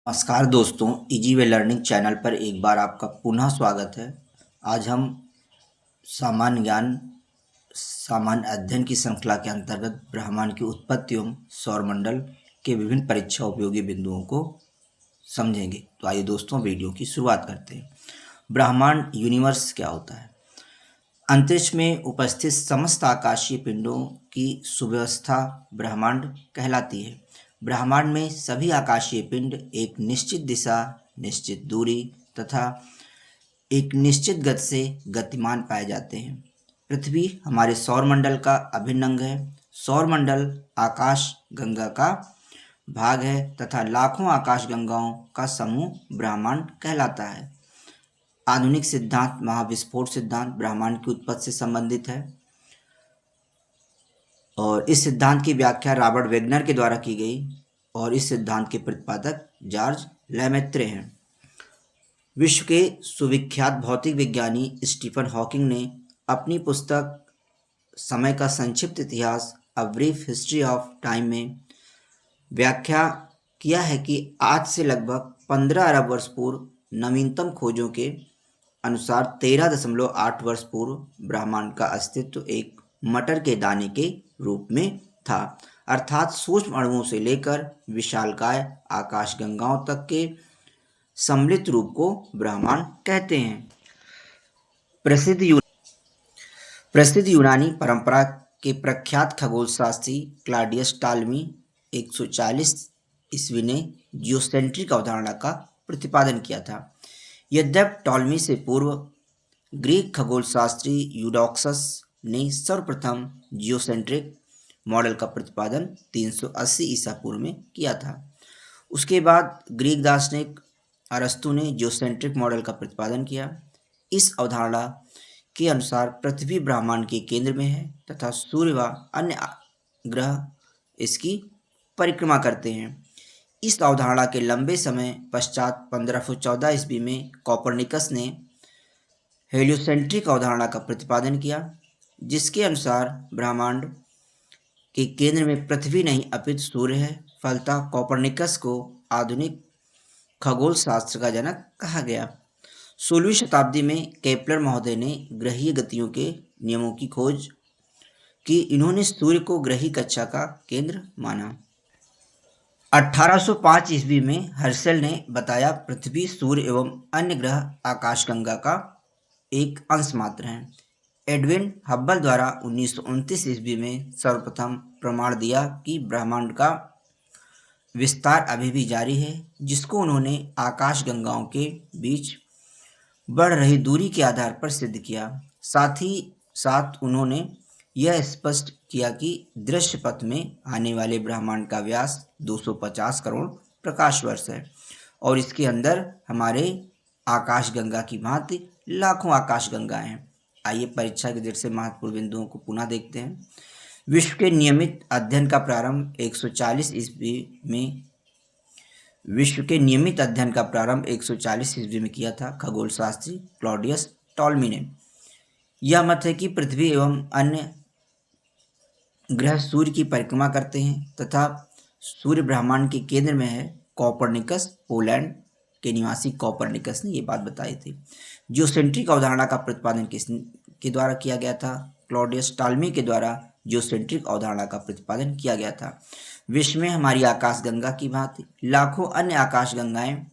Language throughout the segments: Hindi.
नमस्कार दोस्तों, इजी वे लर्निंग चैनल पर एक बार आपका पुनः स्वागत है। आज हम सामान्य ज्ञान सामान्य अध्ययन की श्रृंखला के अंतर्गत ब्रह्मांड की उत्पत्ति एवं सौरमंडल के विभिन्न परीक्षा उपयोगी बिंदुओं को समझेंगे। तो आइए दोस्तों, वीडियो की शुरुआत करते हैं। ब्रह्मांड यूनिवर्स क्या होता है? अंतरिक्ष में उपस्थित समस्त आकाशीय पिंडों की सुव्यवस्था ब्रह्मांड कहलाती है। ब्रह्मांड में सभी आकाशीय पिंड एक निश्चित दिशा, निश्चित दूरी तथा एक निश्चित गति से गतिमान पाए जाते हैं। पृथ्वी हमारे सौरमंडल का अभिन्न अंग है। सौरमंडल आकाश गंगा का भाग है तथा लाखों आकाश गंगाओं का समूह ब्रह्मांड कहलाता है। आधुनिक सिद्धांत महाविस्फोट सिद्धांत ब्रह्मांड की उत्पत्ति से संबंधित है और इस सिद्धांत की व्याख्या रॉबर्ट वेगनर के द्वारा की गई और इस सिद्धांत के प्रतिपादक जॉर्ज लेमेत्रे हैं। विश्व के सुविख्यात भौतिक विज्ञानी स्टीफन हॉकिंग ने अपनी पुस्तक समय का संक्षिप्त इतिहास a brief history of time में व्याख्या किया है कि आज से लगभग 15 अरब वर्ष पूर्व नवीनतम खोजों के अनुसार 13.8 वर्ष पूर्व ब्रह्मांड का अस्तित्व एक मटर के दाने के रूप में था, अर्थात सूक्ष्म अणुओं से लेकर विशालकाय आकाशगंगाओं तक के सम्मिलित रूप को ब्रह्मांड कहते हैं। प्रसिद्ध यूनानी परंपरा के प्रख्यात खगोलशास्त्री क्लॉडियस टॉलमी 140 ईस्वी ने जियोसेंट्रिक अवधारणा का प्रतिपादन किया था। यद्यपि टॉलमी से पूर्व ग्रीक खगोलशास्त्री यूडोक्सस ने सर्वप्रथम जियोसेंट्रिक मॉडल का प्रतिपादन 380 ईसा पूर्व में किया था। उसके बाद ग्रीक दार्शनिक अरस्तु ने जियोसेंट्रिक मॉडल का प्रतिपादन किया। इस अवधारणा के अनुसार पृथ्वी ब्रह्मांड के केंद्र में है तथा सूर्य व अन्य ग्रह इसकी परिक्रमा करते हैं। इस अवधारणा के लंबे समय पश्चात 1514 ईस्वी में कोपरनिकस ने हेलियोसेंट्रिक अवधारणा का प्रतिपादन किया, जिसके अनुसार ब्रह्मांड के केंद्र में पृथ्वी नहीं अपितु सूर्य है। फलतः कोपरनिकस को आधुनिक खगोल शास्त्र का जनक कहा गया। 16वीं शताब्दी में केपलर महोदय ने ग्रहीय गतियों के नियमों की खोज की। इन्होंने सूर्य को ग्रही कक्षा का केंद्र माना। 1805 ईस्वी में हर्शल ने बताया पृथ्वी, सूर्य एवं अन्य ग्रह आकाशगंगा का एक अंश मात्र हैं। एडविन हब्बल द्वारा 1929 ईस्वी में सर्वप्रथम प्रमाण दिया कि ब्रह्मांड का विस्तार अभी भी जारी है, जिसको उन्होंने आकाशगंगाओं के बीच बढ़ रही दूरी के आधार पर सिद्ध किया। साथ ही साथ उन्होंने यह स्पष्ट किया कि दृश्य पथ में आने वाले ब्रह्मांड का व्यास 250 करोड़ प्रकाश वर्ष है और इसके अंदर हमारे आकाशगंगा की भांति लाखों आकाशगंगाएं हैं। आइए परीक्षा के दृष्टि से महत्वपूर्ण बिंदुओं को पुनः देखते हैं। विश्व के नियमित अध्ययन का प्रारंभ 140 ईस्वी में किया था खगोल शास्त्री क्लॉडियस टॉलमी ने। यह मत है कि पृथ्वी एवं अन्य ग्रह सूर्य की परिक्रमा करते हैं तथा सूर्य ब्रह्मांड के केंद्र में है। कोपरनिकस, पोलैंड के निवासी कोपरनिकस ने ये बात बताई थी। जियोसेंट्रिक अवधारणा का प्रतिपादन किसके द्वारा किया गया था? क्लॉडियस टॉलमी के द्वारा जियोसेंट्रिक अवधारणा का प्रतिपादन किया गया था। विश्व में हमारी आकाशगंगा की भांति लाखों अन्य आकाशगंगाएं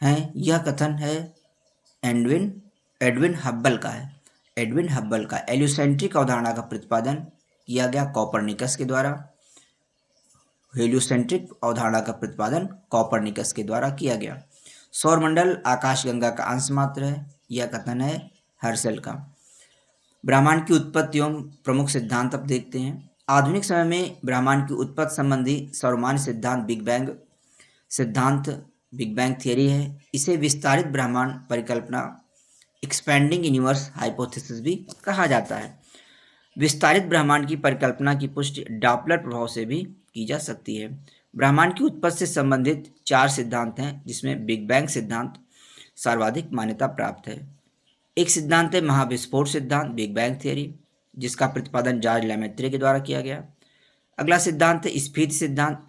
हैं, यह कथन है एडविन हब्बल का है। एडविन हब्बल का हेलियोसेंट्रिक अवधारणा का प्रतिपादन किया गया कोपरनिकस के द्वारा। हेलियोसेंट्रिक अवधारणा का प्रतिपादन कोपरनिकस के द्वारा किया गया। सौरमंडल आकाशगंगा का अंश मात्र है, यह कथन है हर्शल का। ब्रह्मांड की उत्पत्ति एवं प्रमुख सिद्धांत अब देखते हैं। आधुनिक समय में ब्रह्मांड की उत्पत्ति संबंधी सर्वमान्य सिद्धांत बिग बैंग थियरी है। इसे विस्तारित ब्रह्मांड परिकल्पना एक्सपेंडिंग यूनिवर्स हाइपोथेसिस भी कहा जाता है। विस्तारित ब्रह्मांड की परिकल्पना की पुष्टि डॉपलर प्रभाव से भी की जा सकती है। ब्रह्मांड की उत्पत्ति से संबंधित 4 सिद्धांत हैं, जिसमें बिग बैंग सिद्धांत सर्वाधिक मान्यता प्राप्त है। एक सिद्धांत है महाविस्फोट सिद्धांत, बिग बैंग थियरी, जिसका प्रतिपादन जॉर्ज लेमेत्रे के द्वारा किया गया। अगला सिद्धांत है स्फीति सिद्धांत,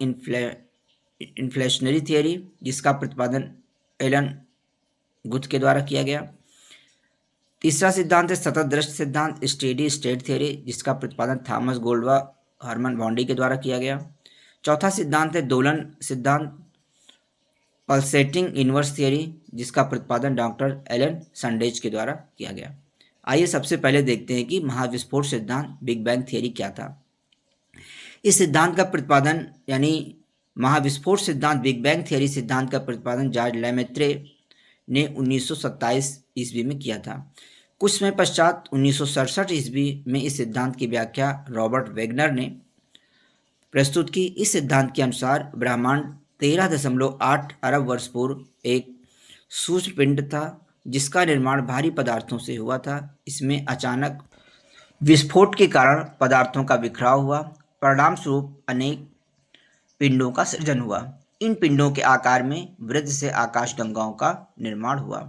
इन्फ्लेशनरी थियरी, जिसका प्रतिपादन एलन गुथ के द्वारा किया गया। तीसरा सिद्धांत है सतत दृष्टि सिद्धांत, स्टेडी स्टेट थ्योरी, जिसका प्रतिपादन थॉमस गोल्डवा हरमन बॉन्डी के द्वारा किया गया। चौथा सिद्धांत है दोलन सिद्धांत, पल्सेटिंग इनवर्स थियरी, जिसका प्रतिपादन डॉक्टर एलन संडेज के द्वारा किया गया। आइए सबसे पहले देखते हैं कि महाविस्फोट सिद्धांत बिग बैंग थियरी क्या था। इस सिद्धांत का प्रतिपादन यानी महाविस्फोट सिद्धांत बिग बैंग थियरी सिद्धांत का प्रतिपादन जॉर्ज लेमेत्रे ने 1927 ईस्वी में किया था। कुछ समय पश्चात 1967 ईस्वी में इस सिद्धांत की व्याख्या रॉबर्ट वेगनर ने प्रस्तुत की। इस सिद्धांत के अनुसार ब्रह्मांड 13.8 अरब वर्ष पूर्व एक सूक्ष्म पिंड था जिसका निर्माण भारी पदार्थों से हुआ था। इसमें अचानक विस्फोट के कारण पदार्थों का बिखराव हुआ, परिणाम स्वरूप अनेक पिंडों का सृजन हुआ। इन पिंडों के आकार में वृद्धि से आकाशगंगाओं का निर्माण हुआ।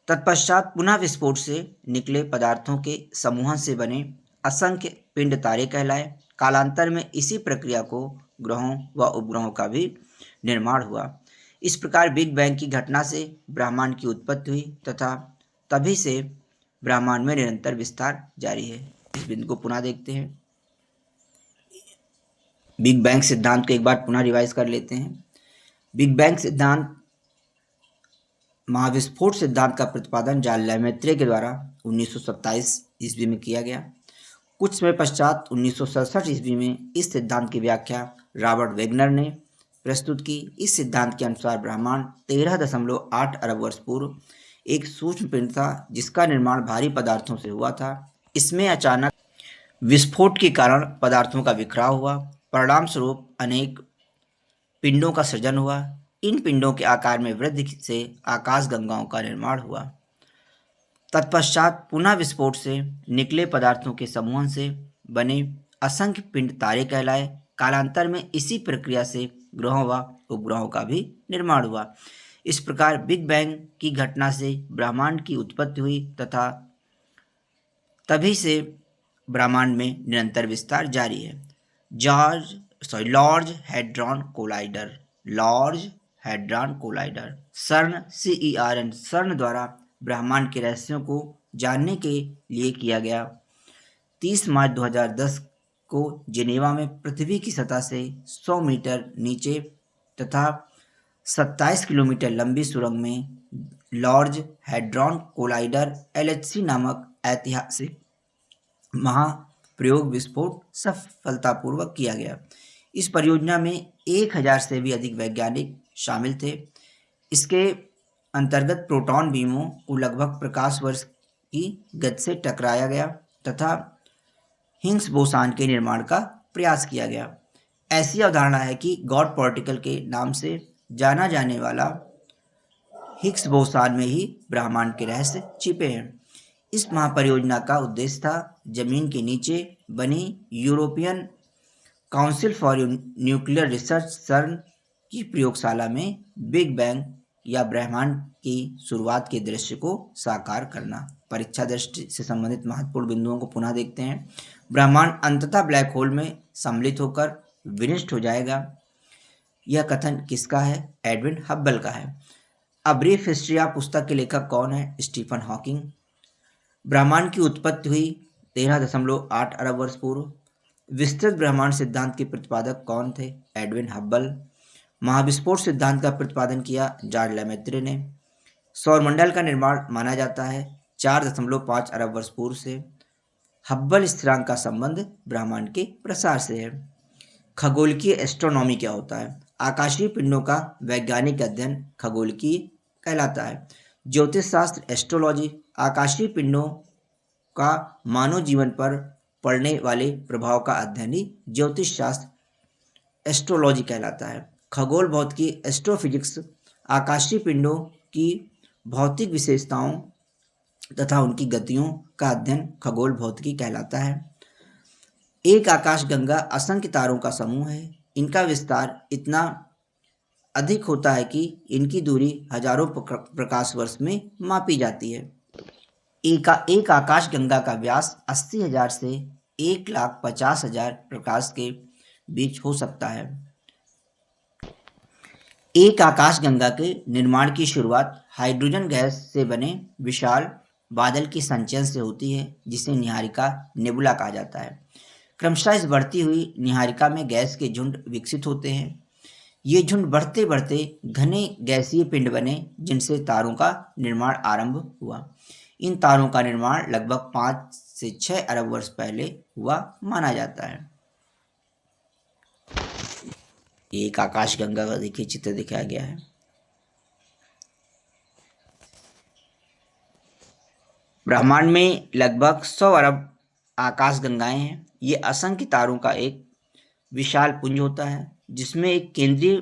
तत्पश्चात पुनः विस्फोट से निकले पदार्थों के समूह से बने असंख्य पिंड तारे कहलाए। कालांतर में इसी प्रक्रिया को ग्रहों व उपग्रहों का भी निर्माण हुआ। इस प्रकार बिग बैंग की घटना से ब्रह्मांड की उत्पत्ति हुई तथा तभी से ब्रह्मांड में निरंतर विस्तार जारी है। इस बिंदु को पुनः देखते हैं। बिग बैंग सिद्धांत को एक बार पुनः रिवाइज कर लेते हैं। बिग बैंग सिद्धांत महाविस्फोट सिद्धांत का प्रतिपादन जॉर्ज लेमेत्रे के द्वारा 1927 ईस्वी में किया गया। कुछ समय पश्चात 1967 ईस्वी में इस सिद्धांत की व्याख्या रॉबर्ट वेगनर ने प्रस्तुत की। इस सिद्धांत के अनुसार ब्रह्मांड 13.8 अरब वर्ष पूर्व एक सूक्ष्म पिंड था जिसका निर्माण भारी पदार्थों से हुआ था। इसमें अचानक विस्फोट के कारण पदार्थों का बिखराव हुआ, परिणाम स्वरूप अनेक पिंडों का सृजन हुआ। इन पिंडों के आकार में वृद्धि से आकाशगंगाओं का निर्माण हुआ। तत्पश्चात पुनः विस्फोट से निकले पदार्थों के समूह से बने असंख्य पिंड तारे कहलाए। कालांतर में इसी प्रक्रिया से ग्रहों व उपग्रहों का भी निर्माण हुआ। इस प्रकार बिग बैंग की घटना से ब्रह्मांड की उत्पत्ति हुई तथा तभी से ब्रह्मांड में निरंतर विस्तार जारी है। लार्ज हैड्रॉन कोलाइडर सर्न CERN सर्न द्वारा ब्रह्मांड के रहस्यों को जानने के लिए किया गया। 30 मार्च 2010 को जिनेवा में पृथ्वी की सतह से 100 मीटर नीचे तथा 27 किलोमीटर लंबी सुरंग में लार्ज हैड्रॉन कोलाइडर LHC नामक ऐतिहासिक महाप्रयोग विस्फोट सफलतापूर्वक किया गया। इस परियोजना में 1000 से भी अधिक वैज्ञानिक शामिल थे। इसके अंतर्गत प्रोटॉन बीमों को लगभग प्रकाश वर्ष की गति से टकराया गया तथा हिग्स बोसान के निर्माण का प्रयास किया गया। ऐसी अवधारणा है कि गॉड पार्टिकल के नाम से जाना जाने वाला हिग्स बोसान में ही ब्रह्मांड के रहस्य छिपे हैं। इस महापरियोजना का उद्देश्य था जमीन के नीचे बनी European council for nuclear research सर्न की प्रयोगशाला में बिग बैंग या ब्रह्मांड की शुरुआत के दृश्य को साकार करना। परीक्षा दृष्टि से संबंधित महत्वपूर्ण बिंदुओं को पुनः देखते हैं। ब्रह्मांड अंततः ब्लैक होल में सम्मिलित होकर विनष्ट हो जाएगा। यह कथन किसका है? एडविन हब्बल का है। अ ब्रीफ हिस्ट्री ऑफ पुस्तक के लेखक कौन है? Stephen Hawking. ब्रह्मांड की उत्पत्ति हुई 13.8 अरब वर्ष पूर्व। विस्तृत ब्रह्मांड सिद्धांत के प्रतिपादक कौन थे? Edwin Hubble. महाविस्फोट सिद्धांत का प्रतिपादन किया जॉर्ज लेमेत्रे ने। सौरमंडल का निर्माण माना जाता है 4.5 अरब वर्ष पूर्व से। हब्बल स्थिरांक का संबंध ब्रह्मांड के प्रसार से है। खगोलकीय एस्ट्रोनॉमी क्या होता है? आकाशीय पिंडों का वैज्ञानिक अध्ययन खगोलकीय कहलाता है। ज्योतिष शास्त्र एस्ट्रोलॉजी आकाशीय पिंडों का मानव जीवन पर पड़ने वाले प्रभाव का अध्ययन ही ज्योतिष शास्त्र एस्ट्रोलॉजी कहलाता है। खगोल भौतिकी एस्ट्रोफिजिक्स आकाशीय पिंडों की भौतिक विशेषताओं तथा उनकी गतियों का अध्ययन खगोल भौतिकी कहलाता है। एक आकाशगंगा असंख्य तारों का समूह है। इनका विस्तार इतना अधिक होता है कि इनकी दूरी हजारों प्रकाश वर्ष में मापी जाती है। एक आकाशगंगा का व्यास 80,000 से 1,50,000 प्रकाश के बीच हो सकता है। एक आकाशगंगा के निर्माण की शुरुआत हाइड्रोजन गैस से बने विशाल बादल के संचयन से होती है, जिसे निहारिका नेबुला कहा जाता है। क्रमशः इस बढ़ती हुई निहारिका में गैस के झुंड विकसित होते हैं। ये झुंड बढ़ते बढ़ते घने गैसीय पिंड बने, जिनसे तारों का निर्माण आरंभ हुआ। इन तारों का निर्माण लगभग 5 से 6 अरब वर्ष पहले हुआ माना जाता है। एक आकाशगंगा का देखिए चित्र दिखाया गया है। ब्रह्मांड में लगभग 100 अरब आकाशगंगाएं हैं। ये असंख्य तारों का एक विशाल पुंज होता है, जिसमें एक केंद्रीय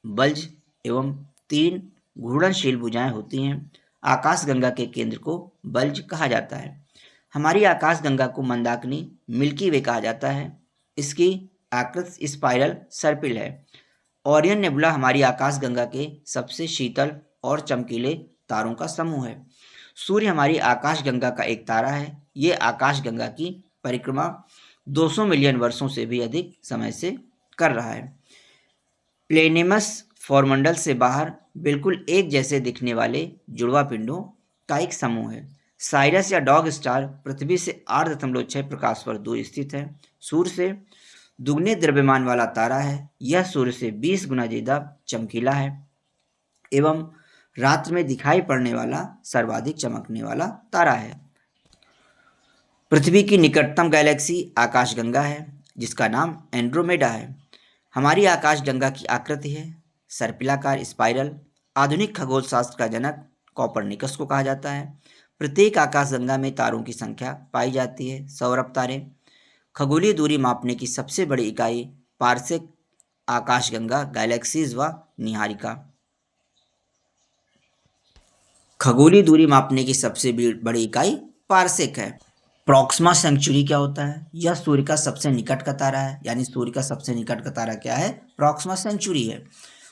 बल्ज एवं 3 घूर्णनशील भुजाएं होती हैं। आकाशगंगा के केंद्र को बल्ज कहा जाता है। हमारी आकाशगंगा को मंदाकिनी मिल्की वे कहा जाता है। इसकी आकृति स्पाइरल सर्पिल है। ओरियन नेबुला हमारी आकाशगंगा के सबसे शीतल और चमकीले तारों का समूह है। सूर्य हमारी आकाशगंगा का एक तारा है। ये आकाशगंगा की परिक्रमा 200 मिलियन वर्षों से भी अधिक समय से कर रहा है। प्लेनेमस सौरमंडल से बाहर बिल्कुल एक जैसे दिखने वाले जुड़वा पिंडों का एक समूह है। साइरस या डॉग स्टार पृथ्वी से 8.6 प्रकाश वर्ष दूर स्थित है। सूर्य से दुगने द्रव्यमान वाला तारा है। यह सूर्य से 20 गुना ज्यादा चमकीला है एवं रात्र में दिखाई पड़ने वाला सर्वाधिक चमकने वाला तारा है। पृथ्वी की निकटतम गैलेक्सी आकाशगंगा है, जिसका नाम एंड्रोमेडा है। हमारी आकाशगंगा की आकृति है सर्पिलाकार स्पाइरल। आधुनिक खगोल शास्त्र का जनक कॉपरनिकस को कहा जाता है। प्रत्येक आकाशगंगा में तारों की संख्या पाई जाती है। सौरभ तारे। खगोलीय दूरी मापने की सबसे बड़ी इकाई पारसेक। आकाशगंगा, गैलेक्सीज व निहारिका। खगोलीय दूरी मापने की सबसे बड़ी इकाई पारसेक है। प्रॉक्सिमा सेंचुरी क्या होता है? यह सूर्य का सबसे निकट का तारा है। यानी सूर्य का सबसे निकट का तारा क्या है? प्रॉक्सिमा सेंचुरी है।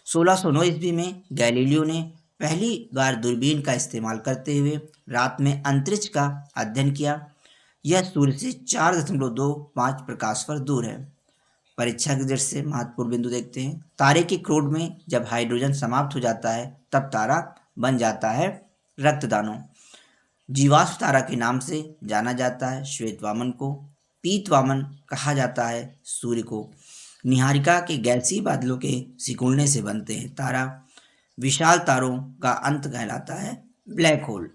1609 ईस्वी में गैलीलियो ने पहली बार दूरबीन का इस्तेमाल करते हुए रात में अंतरिक्ष का अध्ययन किया। यह सूर्य से 4.25 प्रकाश वर्ष दूर है। परीक्षा की दृष्टि से महत्वपूर्ण बिंदु देखते हैं। तारे के क्रोड में जब हाइड्रोजन समाप्त हो जाता है, तब तारा बन जाता है रक्तदानों। जीवाश्म तारा के नाम से जाना जाता है श्वेत वामन को। पीत वामन कहा जाता है सूर्य को। निहारिका के गैसीय बादलों के सिकुड़ने से बनते हैं तारा। विशाल तारों का अंत कहलाता है ब्लैक होल।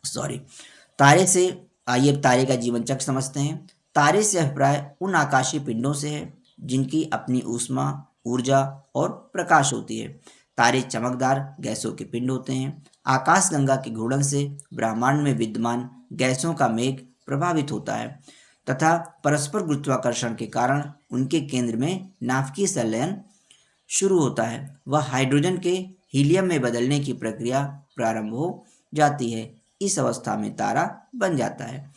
सॉरी। तारे से आइए तारे का जीवन चक्र समझते हैं। तारे से अभिप्राय उन आकाशीय पिंडों से है जिनकी अपनी ऊष्मा, ऊर्जा और प्रकाश होती है। तारे चमकदार गैसों के पिंड होते हैं। आकाशगंगा के घूर्णन से ब्रह्मांड में विद्यमान गैसों का मेघ प्रभावित होता है तथा परस्पर गुरुत्वाकर्षण के कारण उनके केंद्र में नाभिकीय संलयन शुरू होता है। वह हाइड्रोजन के हीलियम में बदलने की प्रक्रिया प्रारंभ हो जाती है। इस अवस्था में तारा बन जाता है।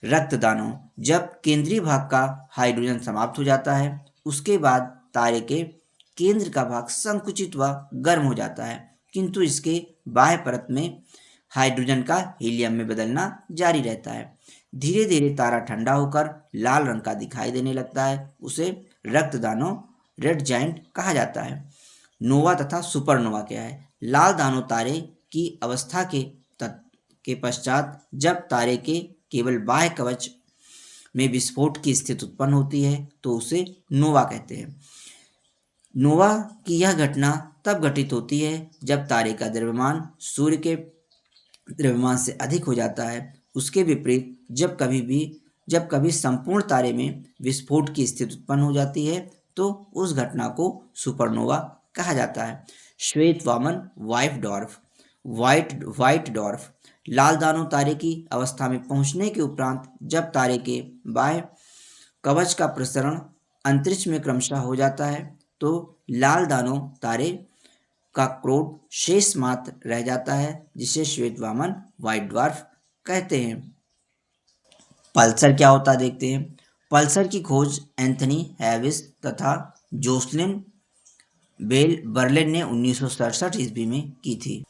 रक्तदानों। जब केंद्रीय भाग का हाइड्रोजन समाप्त हो जाता है, उसके बाद तारे के केंद्र का भाग संकुचित व गर्म हो जाता है, किंतु इसके बाह्य परत में हाइड्रोजन का हीलियम में बदलना जारी रहता है। धीरे धीरे तारा ठंडा होकर लाल रंग का दिखाई देने लगता है। उसे रक्तदानों, रेड जाइंट कहा जाता है। नोवा तथा सुपरनोवा क्या है? लाल दानों तारे की अवस्था के पश्चात जब तारे के केवल बाह्य कवच में विस्फोट की स्थिति उत्पन्न होती है, तो उसे नोवा कहते हैं। नोवा की यह घटना तब घटित होती है जब तारे का द्रव्यमान सूर्य के द्रव्यमान से अधिक हो जाता है। उसके विपरीत जब कभी संपूर्ण तारे में विस्फोट की स्थिति उत्पन्न हो जाती है, तो उस घटना को सुपरनोवा कहा जाता है। श्वेत वामन, व्हाइट डॉर्फ। लाल दानों तारे की अवस्था में पहुंचने के उपरांत जब तारे के बाह्य कवच का प्रसरण अंतरिक्ष में क्रमशः हो जाता है, तो लाल दानों तारे का क्रोड शेष मात्र रह जाता है, जिसे श्वेत वामन, व्हाइट ड्वार्फ कहते हैं। पल्सर क्या होता है देखते हैं। पल्सर की खोज एंथनी हैविस तथा जोसलिन बर्लिन ने 1967 ईस्वी में की थी।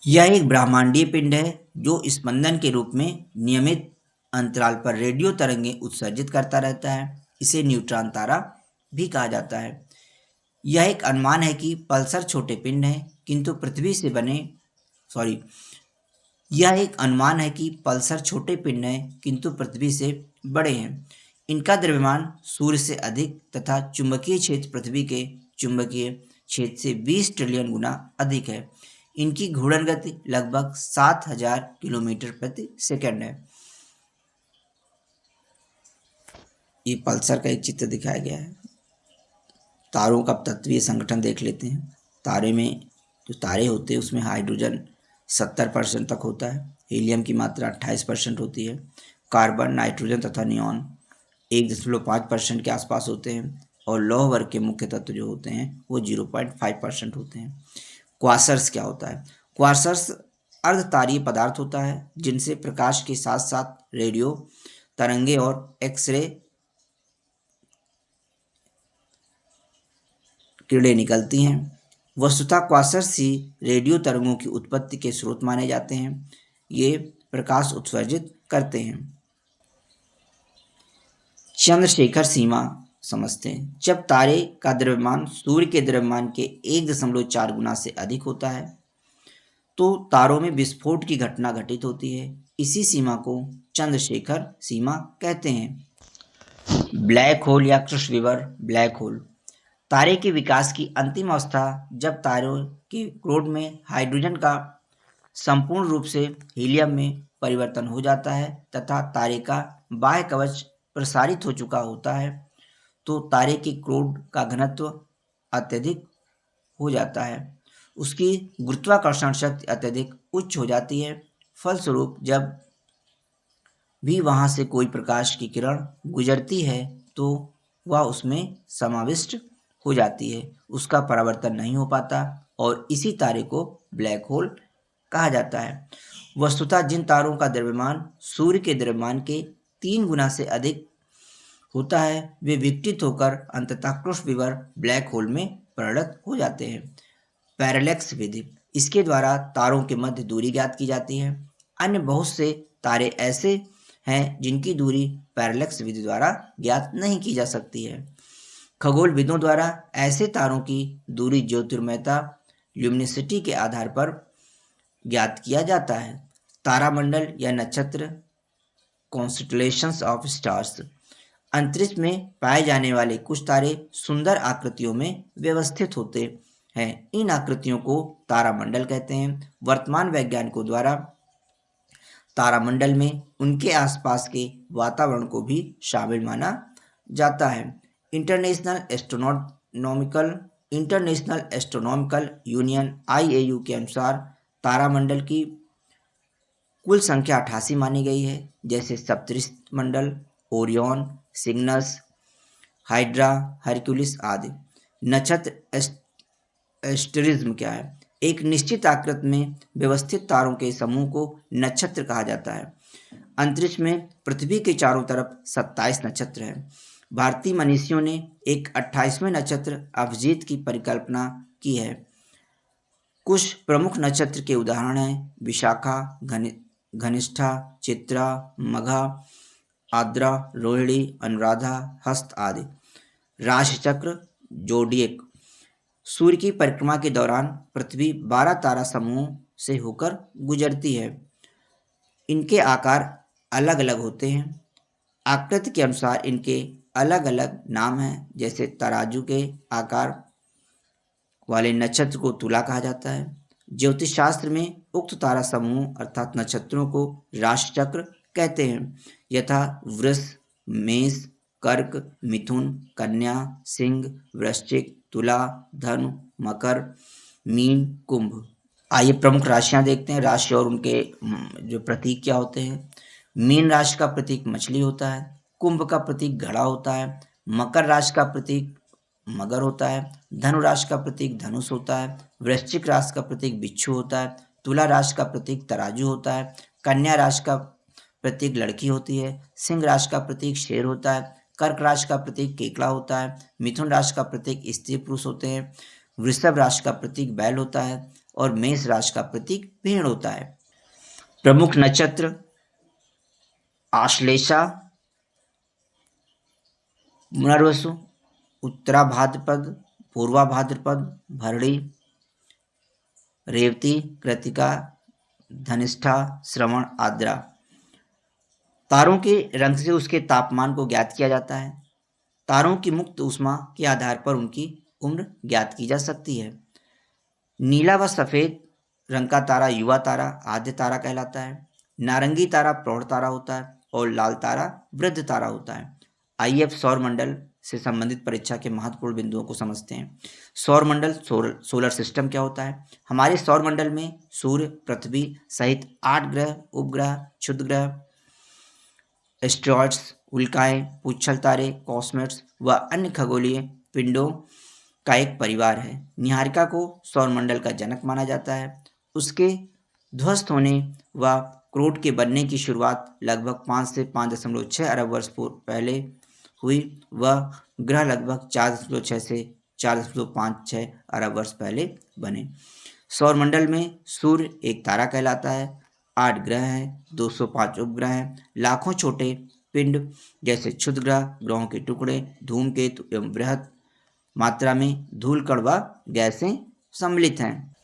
यह एक ब्रह्मांडीय पिंड है जो स्पंदन के रूप में नियमित अंतराल पर रेडियो तरंगें उत्सर्जित करता रहता है। इसे न्यूट्रॉन तारा भी कहा जाता है। यह एक अनुमान है कि पल्सर छोटे पिंड हैं किंतु पृथ्वी से बने सॉरी यह एक अनुमान है कि पल्सर छोटे पिंड हैं किंतु पृथ्वी से बड़े हैं। इनका द्रव्यमान सूर्य से अधिक तथा चुंबकीय क्षेत्र पृथ्वी के चुंबकीय क्षेत्र से 20 ट्रिलियन गुना अधिक है। इनकी घूर्णन गति लगभग 7000 किलोमीटर प्रति सेकंड है। ये पल्सर का एक चित्र दिखाया गया है। तारों का तत्वीय संगठन देख लेते हैं। तारे में जो तारे होते हैं उसमें हाइड्रोजन 70% तक होता है, हीलियम की मात्रा 28% होती है, कार्बन, नाइट्रोजन तथा नियॉन 1.5% के आसपास होते हैं और लौह वर्ग के मुख्य तत्व जो होते हैं वो 0.5% होते हैं। क्वासर्स क्या होता है? क्वासर्स अर्धतारीय पदार्थ होता है जिनसे प्रकाश के साथ साथ रेडियो तरंगे और एक्सरे किरणें निकलती हैं। वस्तुतः क्वासर्स ही रेडियो तरंगों की उत्पत्ति के स्रोत माने जाते हैं। ये प्रकाश उत्सर्जित करते हैं। चंद्रशेखर सीमा समझते हैं। जब तारे का द्रव्यमान सूर्य के द्रव्यमान के 1.4 गुना से अधिक होता है तो तारों में विस्फोट की घटना घटित होती है। इसी सीमा को चंद्रशेखर सीमा कहते हैं। ब्लैक होल या कृष्णविवर ब्लैक होल तारे के विकास की अंतिम अवस्था जब तारों के क्रोड में हाइड्रोजन का संपूर्ण रूप से हीलियम में परिवर्तन हो जाता है तथा तारे का बाह्य कवच प्रसारित हो चुका होता है तो तारे के क्रोड का घनत्व अत्यधिक हो जाता है। उसकी गुरुत्वाकर्षण शक्ति अत्यधिक उच्च हो जाती है। फलस्वरूप जब भी वहाँ से कोई प्रकाश की किरण गुजरती है तो वह उसमें समाविष्ट हो जाती है, उसका परावर्तन नहीं हो पाता और इसी तारे को ब्लैक होल कहा जाता है। वस्तुतः जिन तारों का द्रव्यमान सूर्य के द्रव्यमान के 3 गुना से अधिक होता है वे विघटित होकर अंततः कृष्णविवर ब्लैक होल में परिणत हो जाते हैं। पैरेलैक्स विधि इसके द्वारा तारों के मध्य दूरी ज्ञात की जाती है। अन्य बहुत से तारे ऐसे हैं जिनकी दूरी पैरेलैक्स विधि द्वारा ज्ञात नहीं की जा सकती है। खगोलविदों द्वारा ऐसे तारों की दूरी ज्योतिर्मयता ल्यूमिनिसिटी के आधार पर ज्ञात किया जाता है। तारामंडल या नक्षत्र कॉन्स्टलेशंस ऑफ स्टार्स अंतरिक्ष में पाए जाने वाले कुछ तारे सुंदर आकृतियों में व्यवस्थित होते हैं। इन आकृतियों को तारामंडल कहते हैं। वर्तमान वैज्ञानिकों द्वारा तारामंडल में उनके आसपास के वातावरण को भी शामिल माना जाता है। इंटरनेशनल एस्ट्रोनॉमिकल यूनियन IAU के अनुसार तारामंडल की कुल संख्या 88 मानी गई है, जैसे सप्तऋषि मंडल, ओरियन, सिग्नस, हाइड्रा, हरक्यूलिस आदि। नक्षत्र एस्टेरिज्म क्या है? एक निश्चित आकृति में व्यवस्थित तारों के समूह को नक्षत्र कहा जाता है। अंतरिक्ष में पृथ्वी के चारों तरफ 27 नक्षत्र हैं। भारतीय मनीषियों ने एक 28वें नक्षत्र अभिजीत की परिकल्पना की है। कुछ प्रमुख नक्षत्र के उदाहरण हैं विशाखा, घनिष्ठा, चित्रा, मघा, आद्रा, रोहिणी, अनुराधा, हस्त आदि। राशिचक्र जोडिएक सूर्य की परिक्रमा के दौरान पृथ्वी 12 तारा समूहों से होकर गुजरती है। इनके आकार अलग अलग होते हैं। आकृति के अनुसार इनके अलग अलग नाम हैं, जैसे तराजू के आकार वाले नक्षत्र को तुला कहा जाता है। ज्योतिष शास्त्र में उक्त तारा समूह अर्थात नक्षत्रों को राशिचक्र कहते हैं, यथा वृष, मेष, कर्क, मिथुन, कन्या, सिंह, वृश्चिक, तुला, धनु, मकर, मीन, कुंभ। आइए प्रमुख राशियां देखते हैं, राशि और उनके जो प्रतीक क्या होते हैं। मीन राशि का प्रतीक मछली होता है, कुंभ का प्रतीक घड़ा होता है, मकर राशि का प्रतीक मगर होता है, धनु राशि का प्रतीक धनुष होता है, वृश्चिक राशि का प्रतीक बिच्छू होता है, तुला राशि का प्रतीक तराजू होता है, कन्या राशि का प्रतीक लड़की होती है, सिंह राशि का प्रतीक शेर होता है, कर्क राशि का प्रतीक केकड़ा होता है, मिथुन राशि का प्रतीक स्त्री पुरुष होते हैं, वृषभ राशि का प्रतीक बैल होता है और मेष राशि का प्रतीक भेड़ होता है। प्रमुख नक्षत्र आश्लेषा, पुनर्वसु, उत्तरा भाद्रपद, पूर्वा भाद्रपद, भरणी, रेवती, कृतिका, धनिष्ठा, श्रवण, आद्रा। तारों के रंग से उसके तापमान को ज्ञात किया जाता है। तारों की मुक्त ऊष्मा के आधार पर उनकी उम्र ज्ञात की जा सकती है। नीला व सफेद रंग का तारा युवा तारा आद्य तारा कहलाता है। नारंगी तारा प्रौढ़ तारा होता है और लाल तारा वृद्ध तारा होता है। आइए अब सौर मंडल से संबंधित परीक्षा के महत्वपूर्ण बिंदुओं को समझते हैं। सौर मंडल सोलर सिस्टम क्या होता है? हमारे सौर मंडल में सूर्य, पृथ्वी सहित 8 ग्रह, उपग्रह, क्षुद्र ग्रह, एस्ट्रॉइड्स, उल्काएं, पुच्छल तारे, कॉस्मेट्स व अन्य खगोलीय पिंडों का एक परिवार है। निहारिका को सौरमंडल का जनक माना जाता है। उसके ध्वस्त होने व क्रोट के बनने की शुरुआत लगभग 5 से 5.6 अरब वर्ष पहले हुई। वह ग्रह लगभग 4.6 से 4.56 अरब वर्ष पहले बने। सौरमंडल में सूर्य एक तारा कहलाता है। 8 ग्रह हैं, 205 उपग्रह हैं, लाखों छोटे पिंड जैसे क्षुद्र ग्रह, ग्रहों के टुकड़े, धूमकेतु एवं बृहद मात्रा में धूल कण व गैसें सम्मिलित हैं।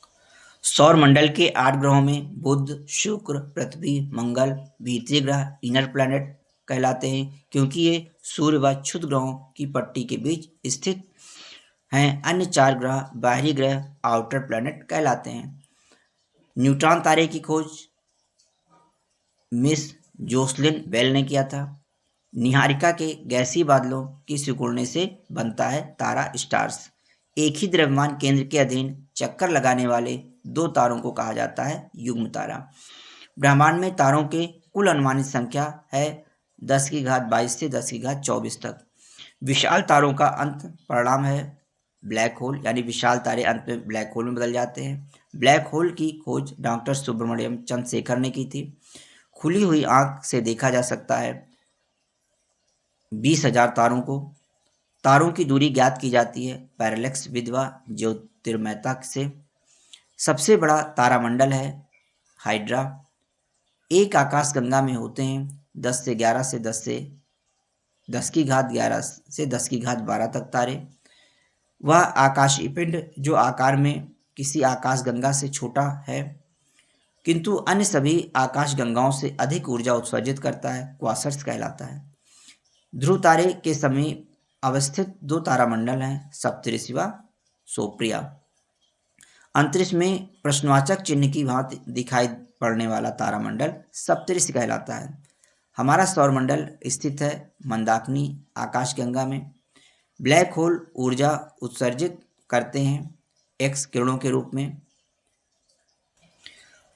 सौर मंडल के 8 ग्रहों में बुध, शुक्र, पृथ्वी, मंगल भीतरी ग्रह इनर प्लैनेट कहलाते हैं, क्योंकि ये सूर्य व क्षुद्र ग्रहों की पट्टी के बीच स्थित हैं। अन्य 4 ग्रह बाहरी ग्रह आउटर प्लैनेट कहलाते हैं। न्यूट्रॉन तारे की खोज मिस जोसलिन बेल ने किया था। निहारिका के गैसीय बादलों की सिकुड़ने से बनता है तारा स्टार्स। एक ही द्रव्यमान केंद्र के अधीन चक्कर लगाने वाले 2 तारों को कहा जाता है युग्म तारा। ब्रह्मांड में तारों के कुल अनुमानित संख्या है 10⁻22 से 10⁻24 तक। विशाल तारों का अंत परिणाम है ब्लैक होल, यानी विशाल तारे अंत में ब्लैक होल में बदल जाते हैं। ब्लैक होल की खोज डॉक्टर सुब्रमण्यम चंद्रशेखर ने की थी। खुली हुई आंख से देखा जा सकता है 20,000 तारों को। तारों की दूरी ज्ञात की जाती है पैरेलैक्स विधवा ज्योतिर्मयता से। सबसे बड़ा तारामंडल है हाइड्रा। एक आकाश गंगा में होते हैं 10 से 11 से 10 से 10⁻11 से 10⁻12 तक तारे। वह आकाशीय पिंड जो आकार में किसी आकाश गंगा से छोटा है किंतु अन्य सभी आकाश गंगाओं से अधिक ऊर्जा उत्सर्जित करता है, क्वासर्स कहलाता है। ध्रुव तारे के समीप अवस्थित 2 तारामंडल हैं सप्तऋषि व सोप्रिया। अंतरिक्ष में प्रश्नवाचक चिन्ह की भांति दिखाई पड़ने वाला तारामंडल सप्तऋषि कहलाता है। हमारा सौरमंडल स्थित है मंदाकिनी आकाशगंगा में। ब्लैक होल ऊर्जा उत्सर्जित करते हैं एक्स किरणों के रूप में।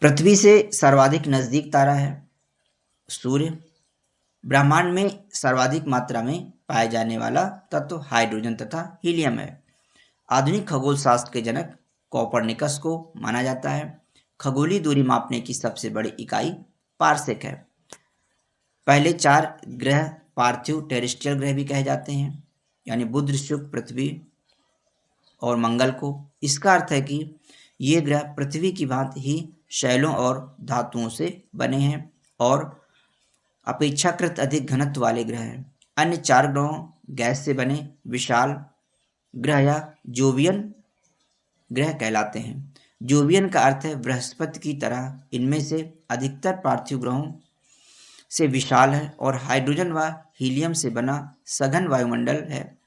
पृथ्वी से सर्वाधिक नजदीक तारा है सूर्य। ब्रह्मांड में सर्वाधिक मात्रा में पाए जाने वाला तत्व हाइड्रोजन तथा हीलियम है। आधुनिक खगोल शास्त्र के जनक कोपरनिकस को माना जाता है। खगोलीय दूरी मापने की सबसे बड़ी इकाई पारसेक है। पहले 4 ग्रह पार्थिव टेरेस्ट्रियल ग्रह भी कहे जाते हैं, यानी बुध, शुक्र, पृथ्वी और मंगल को। इसका अर्थ है कि ये ग्रह पृथ्वी की भांति ही शैलों और धातुओं से बने हैं और अपेक्षाकृत अधिक घनत्व वाले ग्रह हैं। अन्य 4 ग्रहों गैस से बने विशाल ग्रह या जोवियन ग्रह कहलाते हैं। जोवियन का अर्थ है बृहस्पति की तरह। इनमें से अधिकतर पार्थिव ग्रहों से विशाल है और हाइड्रोजन व हीलियम से बना सघन वायुमंडल है।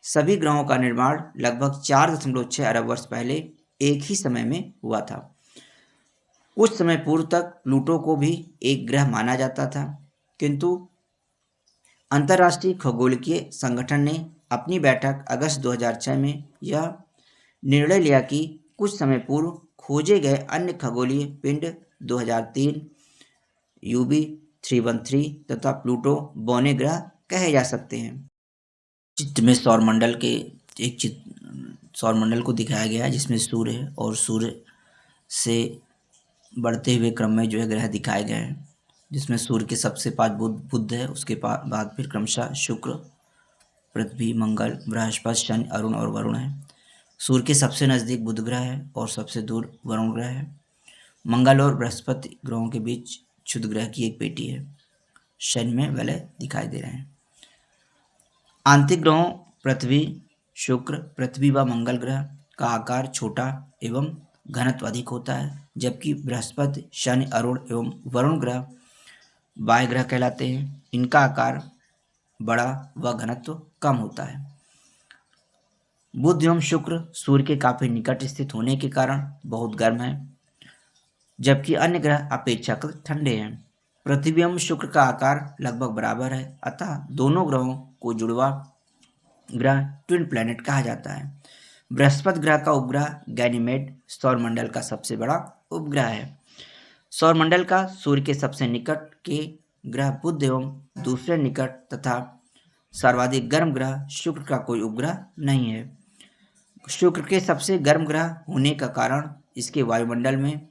सभी ग्रहों का निर्माण लगभग 4.6 अरब वर्ष पहले एक ही समय में हुआ था। कुछ समय पूर्व तक प्लूटो को भी एक ग्रह माना जाता था, किंतु अंतर्राष्ट्रीय खगोलीय संगठन ने अपनी बैठक अगस्त 2006 में यह निर्णय लिया कि कुछ समय पूर्व खोजे गए अन्य खगोलीय पिंड 2003 यूबी 313 तथा प्लूटो बौने ग्रह कहे जा सकते हैं। चित्र में सौरमंडल को दिखाया गया है जिसमें सूर्य है और सूर्य से बढ़ते हुए क्रम में जो है ग्रह दिखाए गए हैं, जिसमें सूर्य के सबसे पास बुध है, उसके बाद फिर क्रमशः शुक्र, पृथ्वी, मंगल, बृहस्पति, शनि, अरुण और वरुण है। सूर्य के सबसे नज़दीक बुध ग्रह है और सबसे दूर वरुण ग्रह है। मंगल और बृहस्पति ग्रहों के बीच क्षुद्र ग्रह की एक पेटी है। शनि में वलय दिखाई दे रहे हैं। आंतरिक ग्रहों पृथ्वी, शुक्र, पृथ्वी व मंगल ग्रह का आकार छोटा एवं घनत्व अधिक होता है, जबकि बृहस्पति, शनि, अरुण एवं वरुण ग्रह बाह्य ग्रह कहलाते हैं। इनका आकार बड़ा व घनत्व कम होता है। बुध एवं शुक्र सूर्य के काफी निकट स्थित होने के कारण बहुत गर्म है, जबकि अन्य ग्रह अपेक्षाकृत ठंडे हैं। पृथ्वी एवं शुक्र का आकार लगभग बराबर है, अतः दोनों ग्रहों को जुड़वा ग्रह ट्विन प्लैनेट कहा जाता है। बृहस्पति ग्रह का उपग्रह गैनीमेड सौरमंडल का सबसे बड़ा उपग्रह है। सौरमंडल का सूर्य के सबसे निकट के ग्रह बुध एवं दूसरे निकट तथा सर्वाधिक गर्म ग्रह शुक्र का कोई उपग्रह नहीं है। शुक्र के सबसे गर्म ग्रह होने का कारण इसके वायुमंडल में